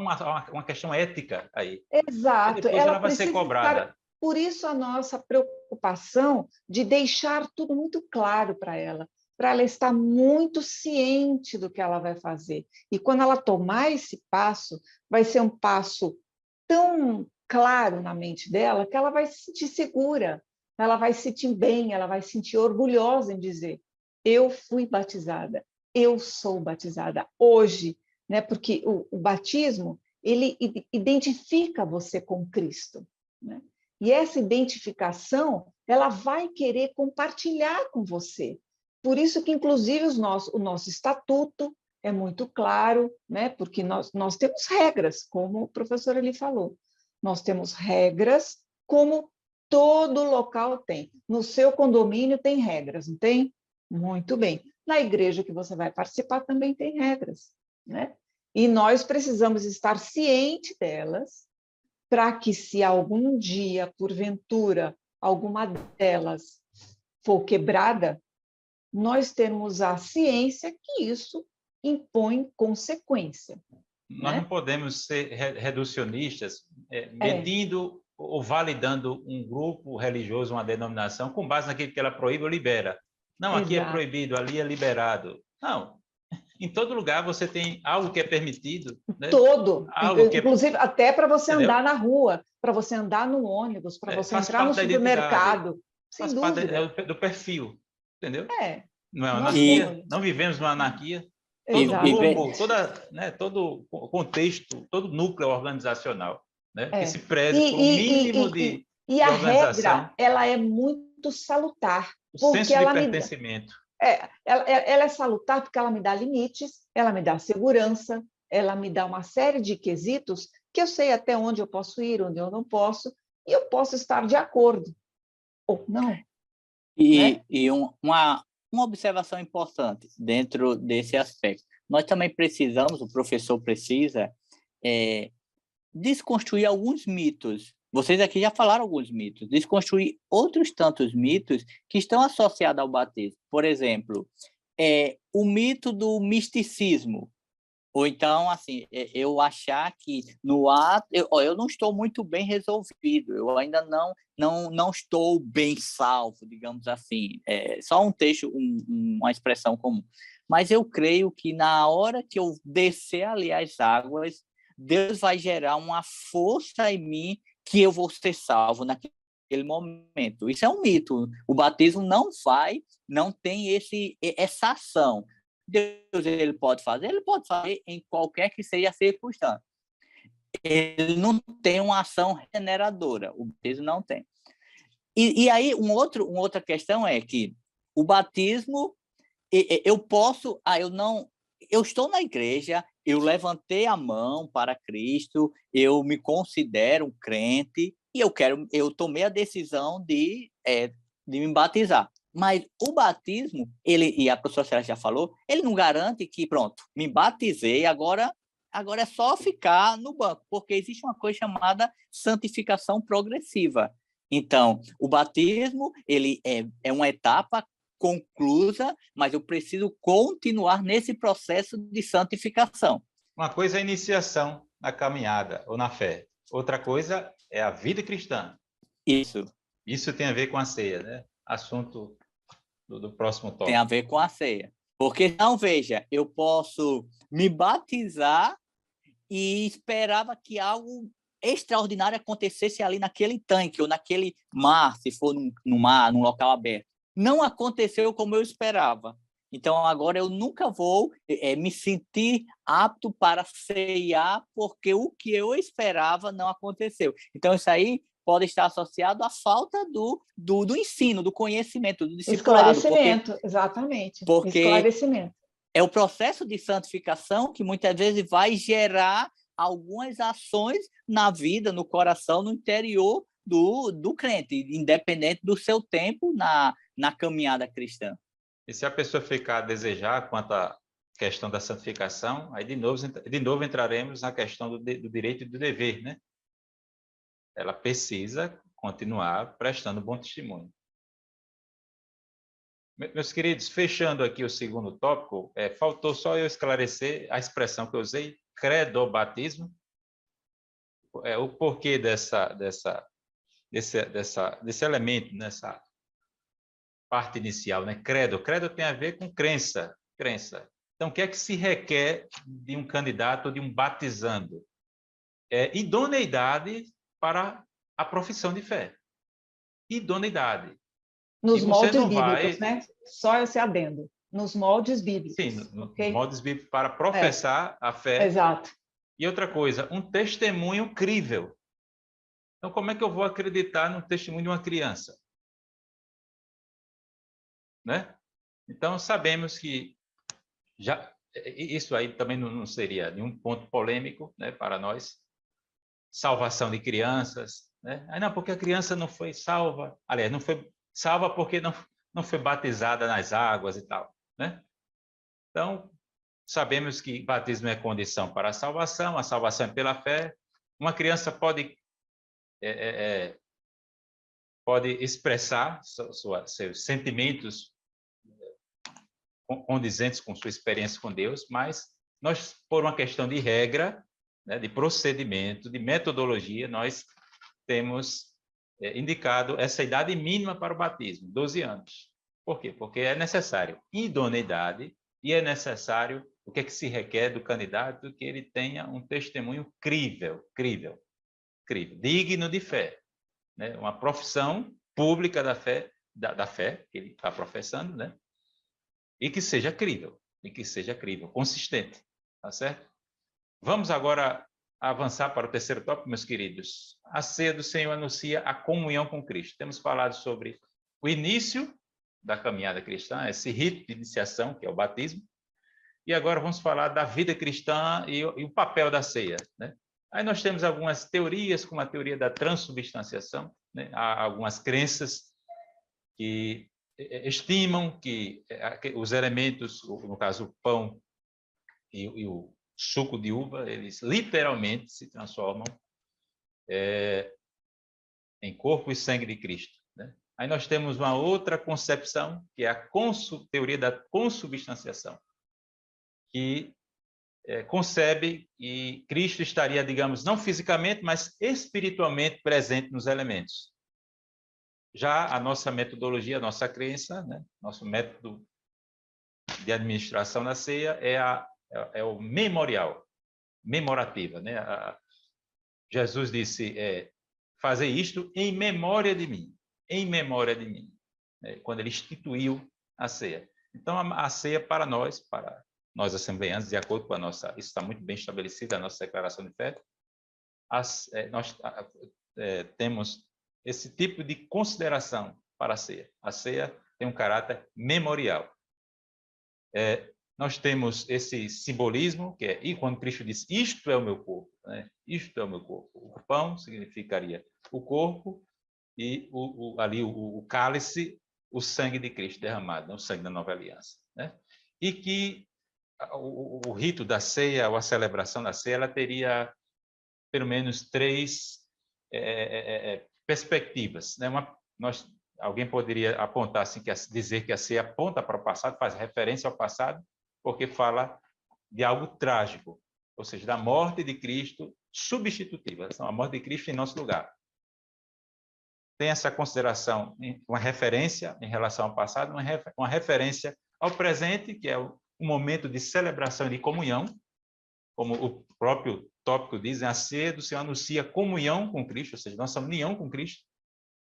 uma questão ética aí. Exato. E depois ela vai ser cobrada. Por isso a nossa preocupação de deixar tudo muito claro para ela estar muito ciente do que ela vai fazer. E quando ela tomar esse passo, vai ser um passo tão claro na mente dela que ela vai se sentir segura, ela vai se sentir bem, ela vai se sentir orgulhosa em dizer: eu fui batizada, eu sou batizada hoje, né? Porque o batismo ele identifica você com Cristo, né? E essa identificação ela vai querer compartilhar com você. Por isso que, inclusive, o nosso estatuto é muito claro, né? Porque nós temos regras, como o professor ali falou. Nós temos regras, como todo local tem. No seu condomínio tem regras, não tem? Muito bem. na igreja que você vai participar também tem regras, né? E nós precisamos estar cientes delas, para que, se algum dia, porventura, alguma delas for quebrada, nós termos a ciência que isso impõe consequência. Nós né? não podemos ser reducionistas, medindo ou validando um grupo religioso, uma denominação, com base naquilo que ela proíbe ou libera. Não, aqui é proibido, ali é liberado. Não. Em todo lugar você tem algo que é permitido. Né? Todo. Algo que Inclusive, até para você Entendeu? andar na rua, para você andar no ônibus, para você entrar no supermercado. Sem dúvida. Do perfil. Entendeu? É. Não é uma Nós anarquia. temos. Não vivemos numa anarquia. Todo Exatamente. grupo, todo o contexto, todo núcleo organizacional, né? Que se preze por um mínimo de a organização. regra, ela é muito salutar. O porque senso de pertencimento. Ela é salutar porque ela me dá limites, ela me dá segurança, ela me dá uma série de quesitos que eu sei até onde eu posso ir, onde eu não posso, e eu posso estar de acordo ou não. E uma observação importante dentro desse aspecto. Nós também precisamos, o professor precisa, desconstruir alguns mitos. Vocês aqui já falaram alguns mitos. Desconstruir outros tantos mitos que estão associados ao batismo. Por exemplo, o mito do misticismo. Ou então, assim, eu achar que no ato... Eu não estou muito bem resolvido. Eu ainda não estou bem salvo, digamos assim. Só um texto, uma expressão comum. Mas eu creio que na hora que eu descer ali as águas, Deus vai gerar uma força em mim que eu vou ser salvo naquele momento. Isso é um mito. O batismo não tem essa ação. Deus ele pode fazer em qualquer que seja a circunstância. Ele não tem uma ação regeneradora. O batismo não tem. E aí, uma outra questão é que o batismo, eu estou na igreja, eu levantei a mão para Cristo, eu me considero um crente e eu tomei a decisão de me batizar. Mas o batismo, e a professora Célia já falou, ele não garante que, pronto, me batizei, agora é só ficar no banco, porque existe uma coisa chamada santificação progressiva. Então, o batismo ele é uma etapa conclusa, mas eu preciso continuar nesse processo de santificação. Uma coisa é a iniciação na caminhada ou na fé. Outra coisa é a vida cristã. Isso tem a ver com a ceia, né? Assunto do próximo tópico. Tem a ver com a ceia. Porque, não, veja, eu posso me batizar e esperava que algo extraordinário acontecesse ali naquele tanque ou naquele mar, se for num mar, num local aberto. Não aconteceu como eu esperava. Então, agora eu nunca vou me sentir apto para ceiar, porque o que eu esperava não aconteceu. Então, isso aí pode estar associado à falta do ensino, do conhecimento, do discipulado. Esclarecimento, exatamente. Porque esclarecimento. É o processo de santificação que muitas vezes vai gerar algumas ações na vida, no coração, no interior do crente, independente do seu tempo na caminhada cristã. E se a pessoa ficar a desejar quanto à questão da santificação, aí de novo entraremos na questão do direito e do dever, né? Ela precisa continuar prestando bom testemunho. Meus queridos, fechando aqui o segundo tópico, faltou só eu esclarecer a expressão que eu usei, credobatismo, o porquê desse elemento, nessa parte inicial, né? Credo tem a ver com crença. Então, o que é que se requer de um candidato ou de um batizando? Idoneidade para a profissão de fé. Idoneidade. Nos moldes bíblicos, né? Só esse adendo. Nos moldes bíblicos. Sim, nos moldes bíblicos para professar a fé. Exato. E outra coisa, um testemunho crível. Então, como é que eu vou acreditar no testemunho de uma criança? Né? Então, sabemos que isso aí também não seria nenhum ponto polêmico, né, para nós. Salvação de crianças. Né? Não, porque a criança não foi salva. Aliás, não foi salva porque não foi batizada nas águas e tal. Né? Então, sabemos que batismo é condição para a salvação é pela fé. Uma criança pode expressar seus sentimentos condizentes com sua experiência com Deus, mas nós, por uma questão de regra, né, de procedimento, de metodologia, nós temos indicado essa idade mínima para o batismo, 12 anos. Por quê? Porque é necessário idoneidade e é necessário, o que é que se requer do candidato? Que ele tenha um testemunho crível, digno de fé, né? Uma profissão pública da fé, da fé que ele está professando, né? E que seja crível, consistente, tá certo? Vamos agora avançar para o terceiro tópico, meus queridos. A ceia do Senhor anuncia a comunhão com Cristo. Temos falado sobre o início da caminhada cristã, esse rito de iniciação, que é o batismo, e agora vamos falar da vida cristã e o papel da ceia, né? Aí nós temos algumas teorias, como a teoria da transubstanciação, né? Há algumas crenças que estimam que os elementos, no caso o pão e o suco de uva, eles literalmente se transformam em corpo e sangue de Cristo, né? Aí nós temos uma outra concepção, que é a teoria da consubstanciação, que concebe que Cristo estaria, digamos, não fisicamente, mas espiritualmente presente nos elementos. Já a nossa metodologia, a nossa crença, né, nosso método de administração da ceia é o memorial, memorativa, né? Jesus disse, fazer isto em memória de mim, né, quando ele instituiu a ceia. Então, a ceia para nós assembleantes, de acordo com isso está muito bem estabelecido, a nossa declaração de fé, nós temos esse tipo de consideração para a ceia. A ceia tem um caráter memorial. Nós temos esse simbolismo, que e quando Cristo diz, isto é o meu corpo, né? Isto é o meu corpo. O pão significaria o corpo e ali o cálice, o sangue de Cristo derramado, né? O sangue da nova aliança, né? E que o rito da ceia, ou a celebração da ceia, ela teria pelo menos 3 perspectivas, né? Alguém poderia apontar assim, dizer que a ceia aponta para o passado, faz referência ao passado, porque fala de algo trágico, ou seja, da morte de Cristo substitutiva, a morte de Cristo em nosso lugar. Tem essa consideração, uma referência em relação ao passado, uma referência ao presente, que é o momento de celebração e de comunhão, como o próprio tópico diz, a ceia do Senhor anuncia comunhão com Cristo, ou seja, nossa união com Cristo,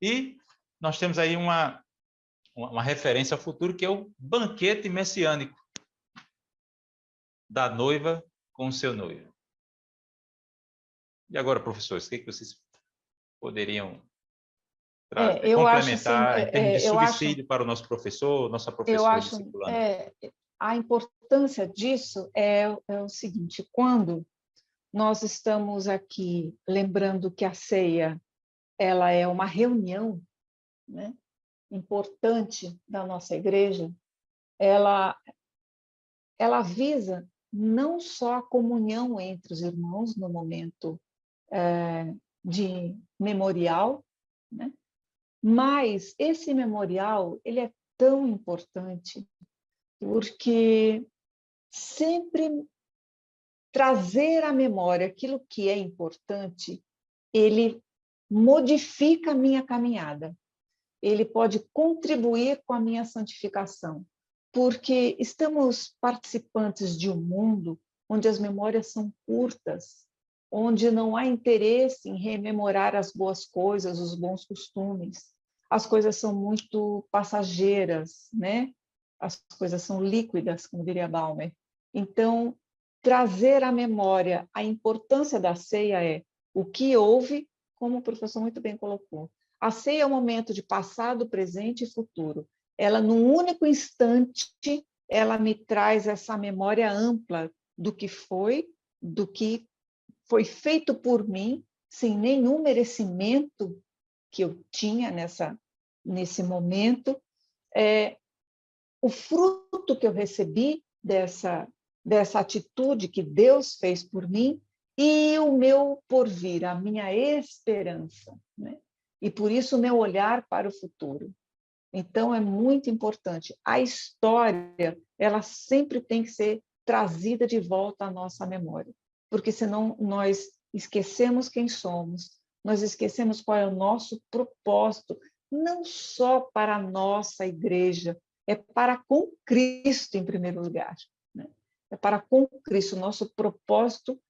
e nós temos aí uma referência ao futuro, que é o banquete messiânico da noiva com o seu noivo. E agora, professores, o que vocês poderiam complementar em termos de subsídio para o nosso professor, nossa professora discipulando? A importância disso é o seguinte: quando nós estamos aqui lembrando que a ceia ela é uma reunião, né, importante da nossa igreja, ela visa não só a comunhão entre os irmãos no momento de memorial, né, mas esse memorial ele é tão importante porque sempre trazer à memória aquilo que é importante, ele modifica a minha caminhada. Ele pode contribuir com a minha santificação, porque estamos participantes de um mundo onde as memórias são curtas, onde não há interesse em rememorar as boas coisas, os bons costumes. As coisas são muito passageiras, né? As coisas são líquidas, como diria Balmer. Então, trazer à memória a importância da ceia é o que houve, como o professor muito bem colocou. A ceia é um momento de passado, presente e futuro. Ela, num único instante, ela me traz essa memória ampla do que foi feito por mim, sem nenhum merecimento que eu tinha nesse momento. O fruto que eu recebi dessa atitude que Deus fez por mim e o meu porvir, a minha esperança, né? E por isso o meu olhar para o futuro. Então é muito importante. A história, ela sempre tem que ser trazida de volta à nossa memória, porque senão nós esquecemos quem somos, nós esquecemos qual é o nosso propósito, não só para a nossa igreja, é para com Cristo em primeiro lugar, né? É para com Cristo, o nosso propósito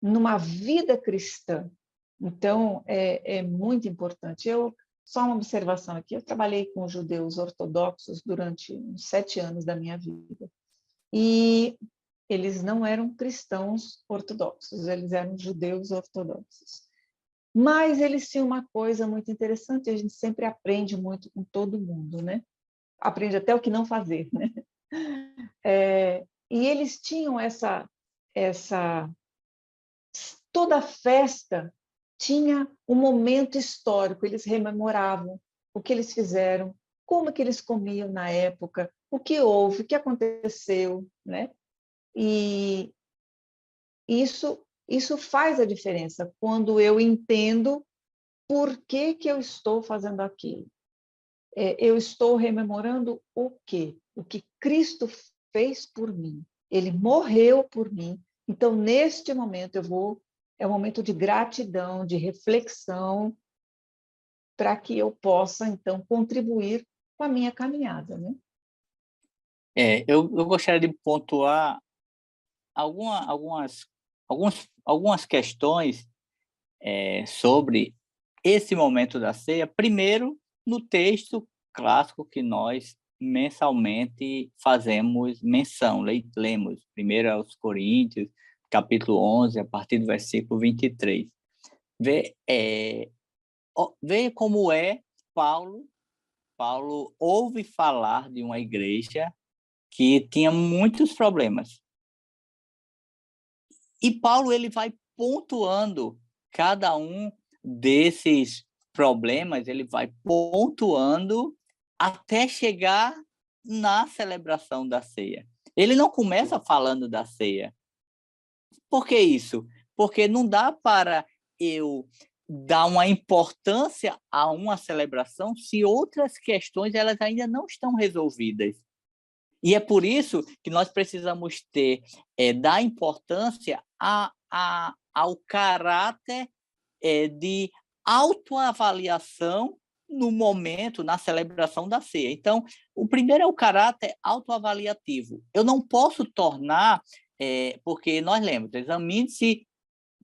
numa vida cristã. Então, é muito importante. Só uma observação aqui, eu trabalhei com judeus ortodoxos durante uns 7 anos da minha vida, e eles não eram cristãos ortodoxos, eles eram judeus ortodoxos. Mas eles tinham uma coisa muito interessante, a gente sempre aprende muito com todo mundo, né? Aprende até o que não fazer, né? E eles tinham toda festa tinha um momento histórico, eles rememoravam o que eles fizeram, como que eles comiam na época, o que houve, o que aconteceu, né? E isso faz a diferença quando eu entendo por que eu estou fazendo aquilo. Eu estou rememorando o quê? O que Cristo fez por mim. Ele morreu por mim. Então, neste momento, é um momento de gratidão, de reflexão, para que eu possa, então, contribuir com a minha caminhada, né? Eu gostaria de pontuar algumas questões sobre esse momento da ceia. Primeiro, no texto clássico que nós mensalmente fazemos menção, lemos, primeiro aos Coríntios, capítulo 11, a partir do versículo 23. Vê como Paulo ouve falar de uma igreja que tinha muitos problemas. E Paulo ele vai pontuando cada um desses problemas, ele vai pontuando até chegar na celebração da ceia. Ele não começa falando da ceia. Por que isso? Porque não dá para eu dar uma importância a uma celebração se outras questões elas ainda não estão resolvidas. E é por isso que nós precisamos dar importância ao caráter de autoavaliação no momento, na celebração da ceia. Então, o primeiro é o caráter autoavaliativo. Eu não posso tornar, porque nós lemos, examine-se,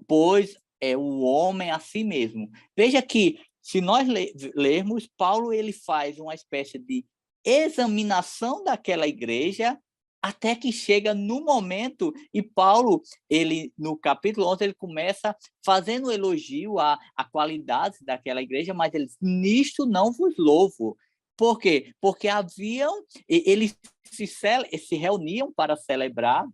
pois o homem a si mesmo. Veja que, se nós lermos, Paulo ele faz uma espécie de examinação daquela igreja até que chega no momento, e Paulo, ele no capítulo 11, ele começa fazendo elogio à qualidade daquela igreja, mas ele diz, nisto não vos louvo. Por quê? Porque eles se reuniam para celebrar,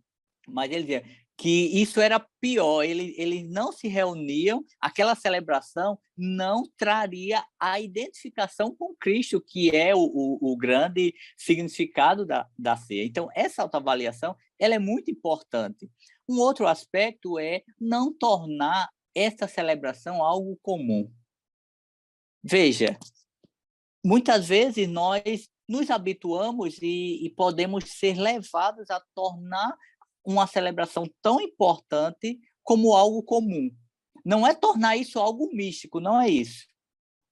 mas ele dizia que isso era pior, eles não se reuniam, aquela celebração não traria a identificação com Cristo, que é o grande significado da ceia. Então, essa autoavaliação ela é muito importante. Um outro aspecto é não tornar essa celebração algo comum. Veja, muitas vezes nós nos habituamos e podemos ser levados a tornar uma celebração tão importante como algo comum. Não é tornar isso algo místico, não é isso.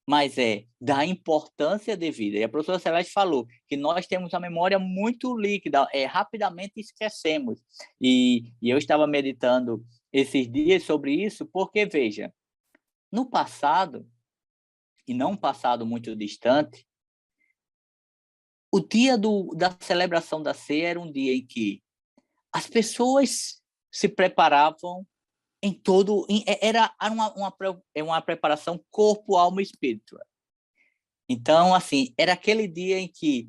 Mas é dar importância devida. E a professora Celeste falou que nós temos a memória muito líquida, rapidamente esquecemos. E eu estava meditando esses dias sobre isso, porque, veja, no passado, e não um passado muito distante, o dia da celebração da ceia era um dia em que as pessoas se preparavam era uma preparação corpo, alma e espírito. Então, assim, era aquele dia em que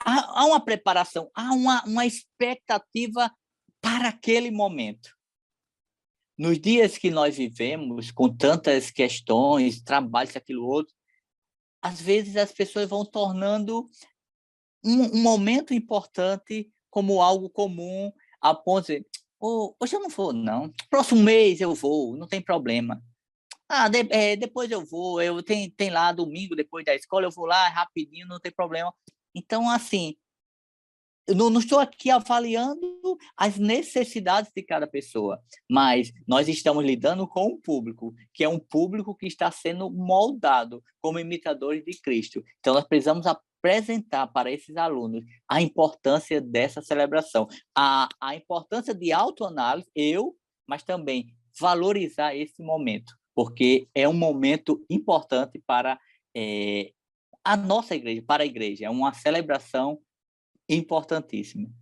há uma preparação, há uma expectativa para aquele momento. Nos dias que nós vivemos, com tantas questões, trabalhos, aquilo outro, às vezes as pessoas vão tornando um momento importante como algo comum, a ponto de, hoje eu não vou, não. Próximo mês eu vou, não tem problema. Depois eu vou, tem lá domingo, depois da escola, eu vou lá rapidinho, não tem problema. Então, assim, eu não estou aqui avaliando as necessidades de cada pessoa, mas nós estamos lidando com um público, que é um público que está sendo moldado como imitadores de Cristo. Então, nós precisamos apresentar para esses alunos a importância dessa celebração, a importância de autoanálise, mas também valorizar esse momento, porque é um momento importante para a nossa igreja, para a igreja. É uma celebração importantíssimo.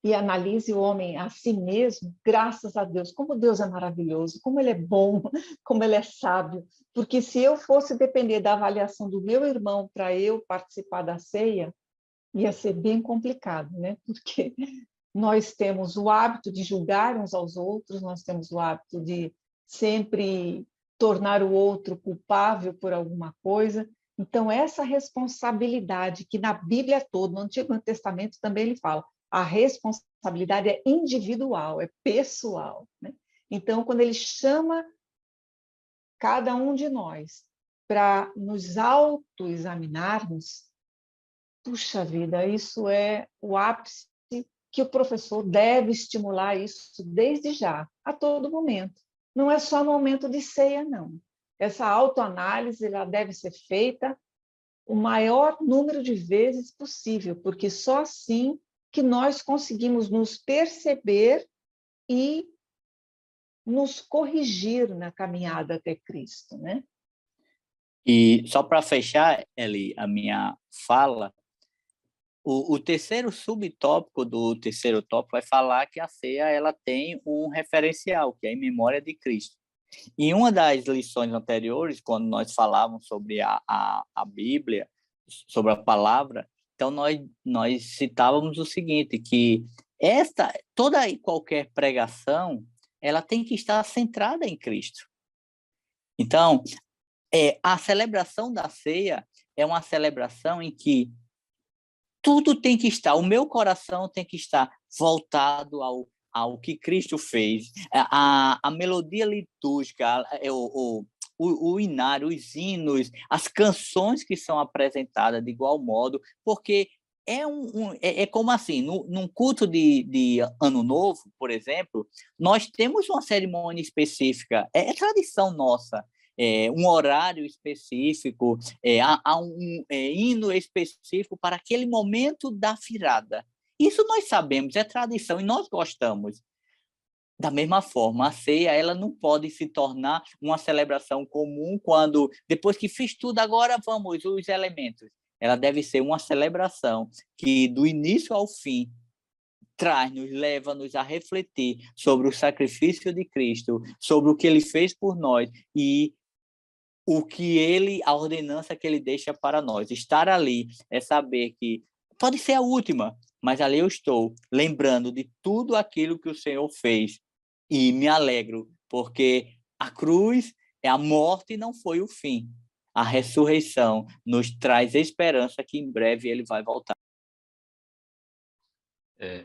E analise o homem a si mesmo, graças a Deus, como Deus é maravilhoso, como ele é bom, como ele é sábio, porque se eu fosse depender da avaliação do meu irmão para eu participar da ceia, ia ser bem complicado, né? Porque nós temos o hábito de julgar uns aos outros, nós temos o hábito de sempre tornar o outro culpável por alguma coisa. Então, essa responsabilidade que na Bíblia toda, no Antigo Testamento também ele fala, a responsabilidade é individual, é pessoal, né? Então, quando ele chama cada um de nós para nos autoexaminarmos, puxa vida, isso é o ápice que o professor deve estimular isso desde já, a todo momento. Não é só no momento de ceia, não. Essa autoanálise ela deve ser feita o maior número de vezes possível, porque só assim que nós conseguimos nos perceber e nos corrigir na caminhada até Cristo, né? E só para fechar, Eli, a minha fala, o terceiro subtópico do terceiro tópico vai falar que a ceia ela tem um referencial, que é em memória de Cristo. Em uma das lições anteriores, quando nós falávamos sobre a Bíblia, sobre a palavra, então nós citávamos o seguinte, que toda e qualquer pregação, ela tem que estar centrada em Cristo. Então, a celebração da ceia é uma celebração em que tudo tem que estar, o meu coração tem que estar voltado ao que Cristo fez. A melodia litúrgica, o inário, os hinos, as canções que são apresentadas de igual modo, porque é como assim, num culto de Ano Novo, por exemplo, nós temos uma cerimônia específica, é tradição nossa, um horário específico, há um hino específico para aquele momento da virada. Isso nós sabemos, é tradição e nós gostamos. Da mesma forma, a ceia ela não pode se tornar uma celebração comum quando, depois que fiz tudo, agora vamos, os elementos. Ela deve ser uma celebração que, do início ao fim, leva-nos a refletir sobre o sacrifício de Cristo, sobre o que ele fez por nós e a ordenança que ele deixa para nós. Estar ali é saber que pode ser a última, mas ali eu estou lembrando de tudo aquilo que o Senhor fez e me alegro, porque a cruz, a morte não foi o fim. A ressurreição nos traz esperança que em breve ele vai voltar.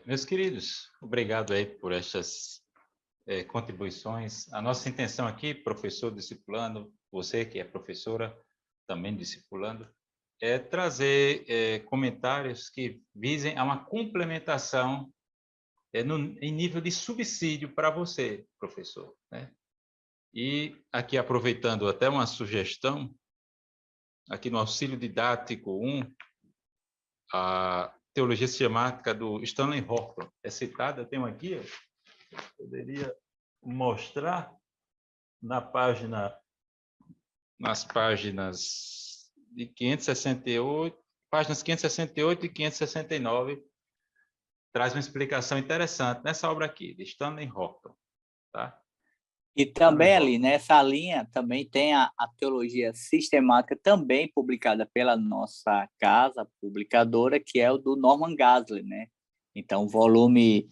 Meus queridos, obrigado aí por estas contribuições. A nossa intenção aqui, professor discipulando, você que é professora, também discipulando, é trazer comentários que visem a uma complementação em nível de subsídio para você, professor, né? E aqui, aproveitando até uma sugestão, aqui no auxílio didático 1, a teologia sistemática do Stanley Horton é citada, eu tenho aqui, poderia mostrar nas páginas de 568, páginas 568 e 569, traz uma explicação interessante nessa obra aqui, de Stanley Horton, tá? E também ali, nessa linha, também tem a teologia sistemática, também publicada pela nossa casa publicadora, que é o do Norman Geisler, né? Então, o volume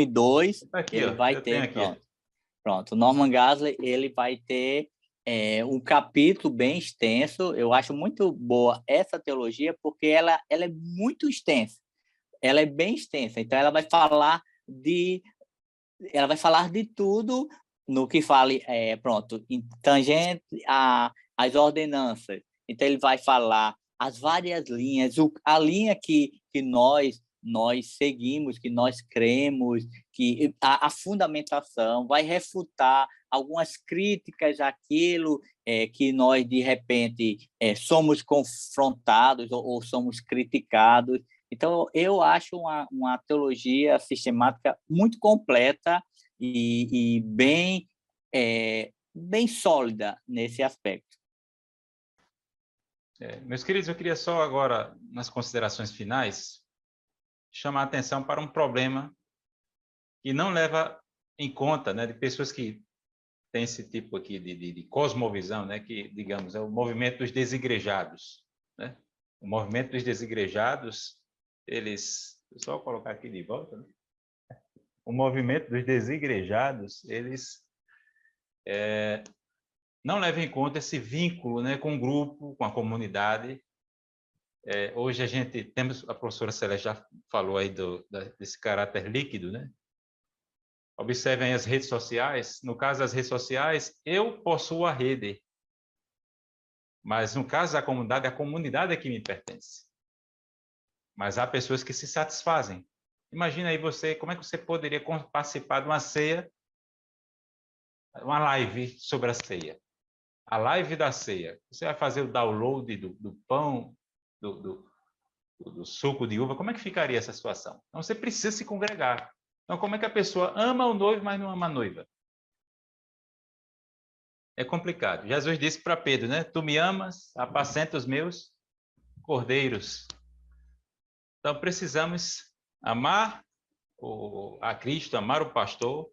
2, aqui, ele vai ter... Pronto, o Norman Geisler, ele vai ter um capítulo bem extenso. Eu acho muito boa essa teologia, porque ela é muito extensa. ela é bem extensa. Então, ela vai falar de tudo no que fale, pronto, tangente às ordenanças. Então, ele vai falar as várias linhas, a linha que nós seguimos, que nós cremos, que a fundamentação vai refutar algumas críticas àquilo que nós, de repente, somos confrontados ou somos criticados. Então, eu acho uma teologia sistemática muito completa e bem sólida nesse aspecto. Meus queridos, eu queria só agora, nas considerações finais, chamar a atenção para um problema que não leva em conta, né, de pessoas que têm esse tipo aqui de cosmovisão, né, que, digamos, é o movimento dos desigrejados, né? O movimento dos desigrejados, só colocar aqui de volta, né? O movimento dos desigrejados, eles não levam em conta esse vínculo, né, com o grupo, com a comunidade. Hoje a professora Celeste já falou aí desse caráter líquido, né? Observem as redes sociais. No caso das redes sociais, eu possuo a rede, mas no caso da comunidade, a comunidade é que me pertence. Mas há pessoas que se satisfazem. Imagina aí como é que você poderia participar de uma ceia, uma live sobre a ceia. A live da ceia. Você vai fazer o download do pão, do suco de uva. Como é que ficaria essa situação? Então, você precisa se congregar. Então, como é que a pessoa ama o noivo, mas não ama a noiva? É complicado. Jesus disse para Pedro, né? Tu me amas, apacenta os meus cordeiros. Então, precisamos amar a Cristo, amar o pastor,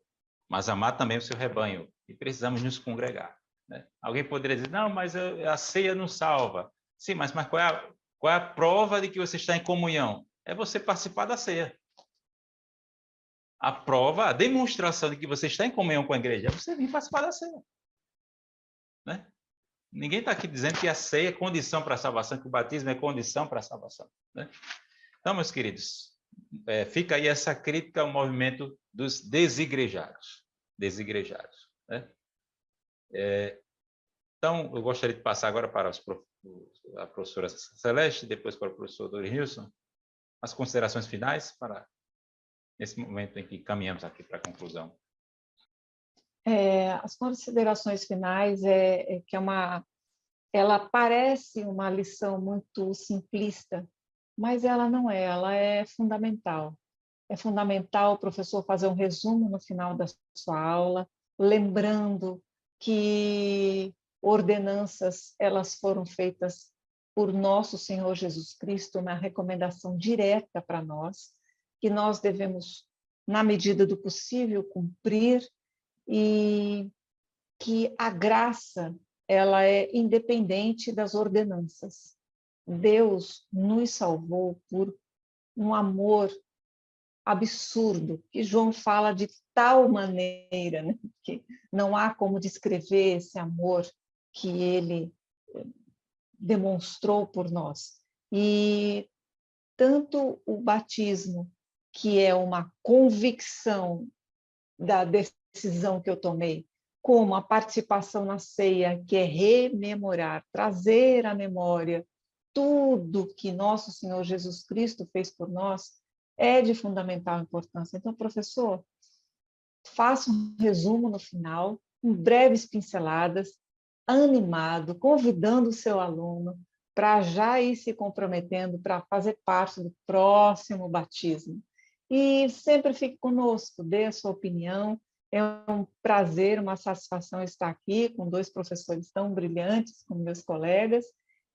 mas amar também o seu rebanho. E precisamos nos congregar, né? Alguém poderia dizer, não, mas a ceia não salva. Sim, mas qual é a prova de que você está em comunhão? É você participar da ceia. A prova, a demonstração de que você está em comunhão com a igreja é você vir participar da ceia, né? Ninguém está aqui dizendo que a ceia é condição para a salvação, que o batismo é condição para a salvação, né? Então, meus queridos, fica aí essa crítica ao movimento dos desigrejados, né? Então, eu gostaria de passar agora para a professora Celeste, depois para o professor Dorilson, as considerações finais para nesse momento em que caminhamos aqui para a conclusão. As considerações finais que ela parece uma lição muito simplista, mas ela não é, ela é fundamental. É fundamental o professor fazer um resumo no final da sua aula, lembrando que ordenanças elas foram feitas por nosso Senhor Jesus Cristo na recomendação direta para nós, que nós devemos, na medida do possível, cumprir, e que a graça ela é independente das ordenanças. Deus nos salvou por um amor absurdo, que João fala de tal maneira, né, que não há como descrever esse amor que ele demonstrou por nós. E tanto o batismo, que é uma convicção da decisão que eu tomei, como a participação na ceia, que é rememorar, trazer à memória tudo que nosso Senhor Jesus Cristo fez por nós, é de fundamental importância. Então, professor, faça um resumo no final, com breves pinceladas, animado, convidando o seu aluno para já ir se comprometendo para fazer parte do próximo batismo. E sempre fique conosco, dê a sua opinião. É um prazer, uma satisfação estar aqui com dois professores tão brilhantes como meus colegas,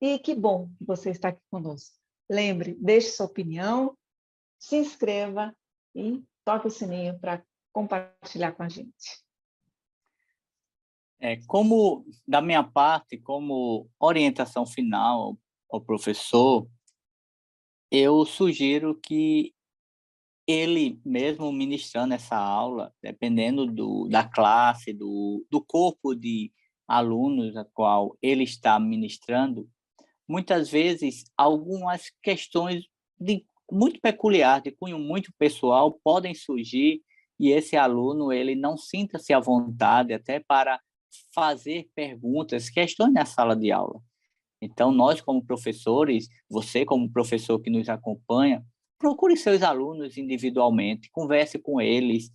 e que bom que você está aqui conosco. Lembre, deixe sua opinião, se inscreva e toque o sininho para compartilhar com a gente. Como, da minha parte, como orientação final ao professor, eu sugiro que ele mesmo ministrando essa aula, dependendo da classe, do corpo de alunos a qual ele está ministrando, muitas vezes algumas questões muito peculiar, de cunho muito pessoal, podem surgir e esse aluno ele não sinta-se à vontade até para fazer perguntas, questões na sala de aula. Então, nós como professores, você como professor que nos acompanha, procure seus alunos individualmente, converse com eles,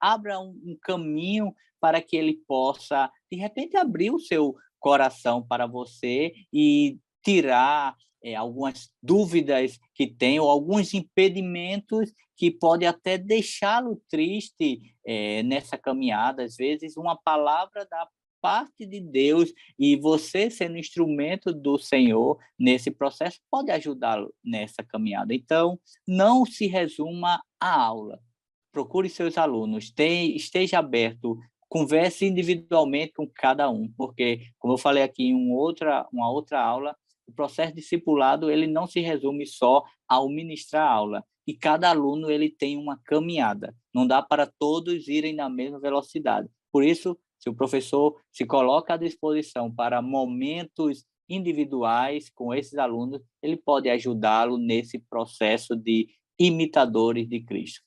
abra um caminho para que ele possa, de repente, abrir o seu coração para você e tirar algumas dúvidas que tem ou alguns impedimentos que pode até deixá-lo triste nessa caminhada. Às vezes, uma palavra da parte de Deus e você sendo instrumento do Senhor nesse processo pode ajudá-lo nessa caminhada. Então, não se resuma à aula. Procure seus alunos, esteja aberto, converse individualmente com cada um, porque, como eu falei aqui em uma outra aula, o processo discipulado ele não se resume só ao ministrar a aula, e cada aluno ele tem uma caminhada. Não dá para todos irem na mesma velocidade. Por isso, se o professor se coloca à disposição para momentos individuais com esses alunos, ele pode ajudá-lo nesse processo de imitadores de Cristo.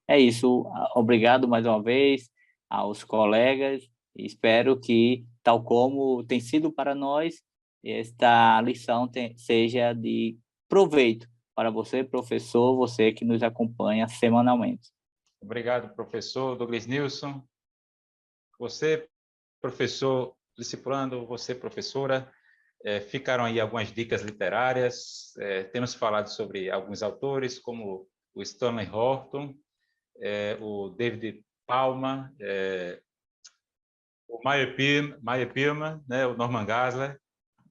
É isso. Obrigado mais uma vez aos colegas. Espero que, tal como tem sido para nós, esta lição seja de proveito para você, professor, você que nos acompanha semanalmente. Obrigado, professor Douglas Nilson. Você, professor discipulando, você, professora, ficaram aí algumas dicas literárias. Temos falado sobre alguns autores, como o Stanley Horton, o David Palmer, o Meyer Pearman, né, o Norman Geisler,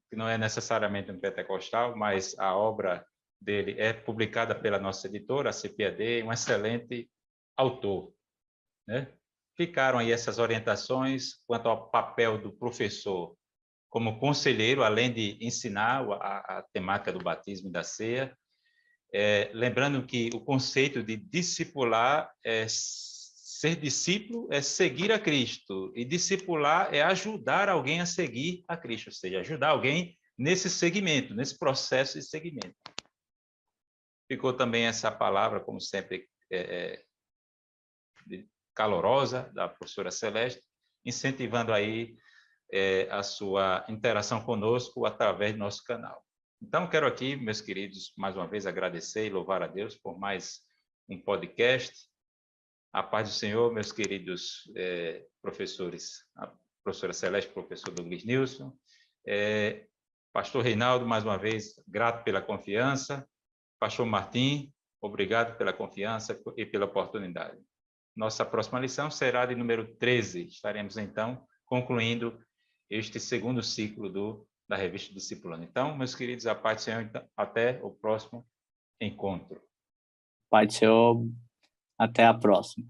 que não é necessariamente um pentecostal, mas a obra dele é publicada pela nossa editora, a CPAD, um excelente autor, né? Ficaram aí essas orientações quanto ao papel do professor como conselheiro, além de ensinar a temática do batismo e da ceia. Lembrando que o conceito de discipular ser discípulo é seguir a Cristo, e discipular é ajudar alguém a seguir a Cristo, ou seja, ajudar alguém nesse segmento, nesse processo de segmento. Ficou também essa palavra, como sempre, calorosa, da professora Celeste, incentivando aí a sua interação conosco através do nosso canal. Então, quero aqui, meus queridos, mais uma vez agradecer e louvar a Deus por mais um podcast. A paz do Senhor, meus queridos professores, a professora Celeste, professor Douglas Nilson, pastor Reinaldo, mais uma vez, grato pela confiança, pastor Martim, obrigado pela confiança e pela oportunidade. Nossa próxima lição será de número 13, estaremos então concluindo este segundo ciclo da revista Discipulando. Então, meus queridos, a paz do Senhor, até o próximo encontro. Pai do Senhor, até a próxima.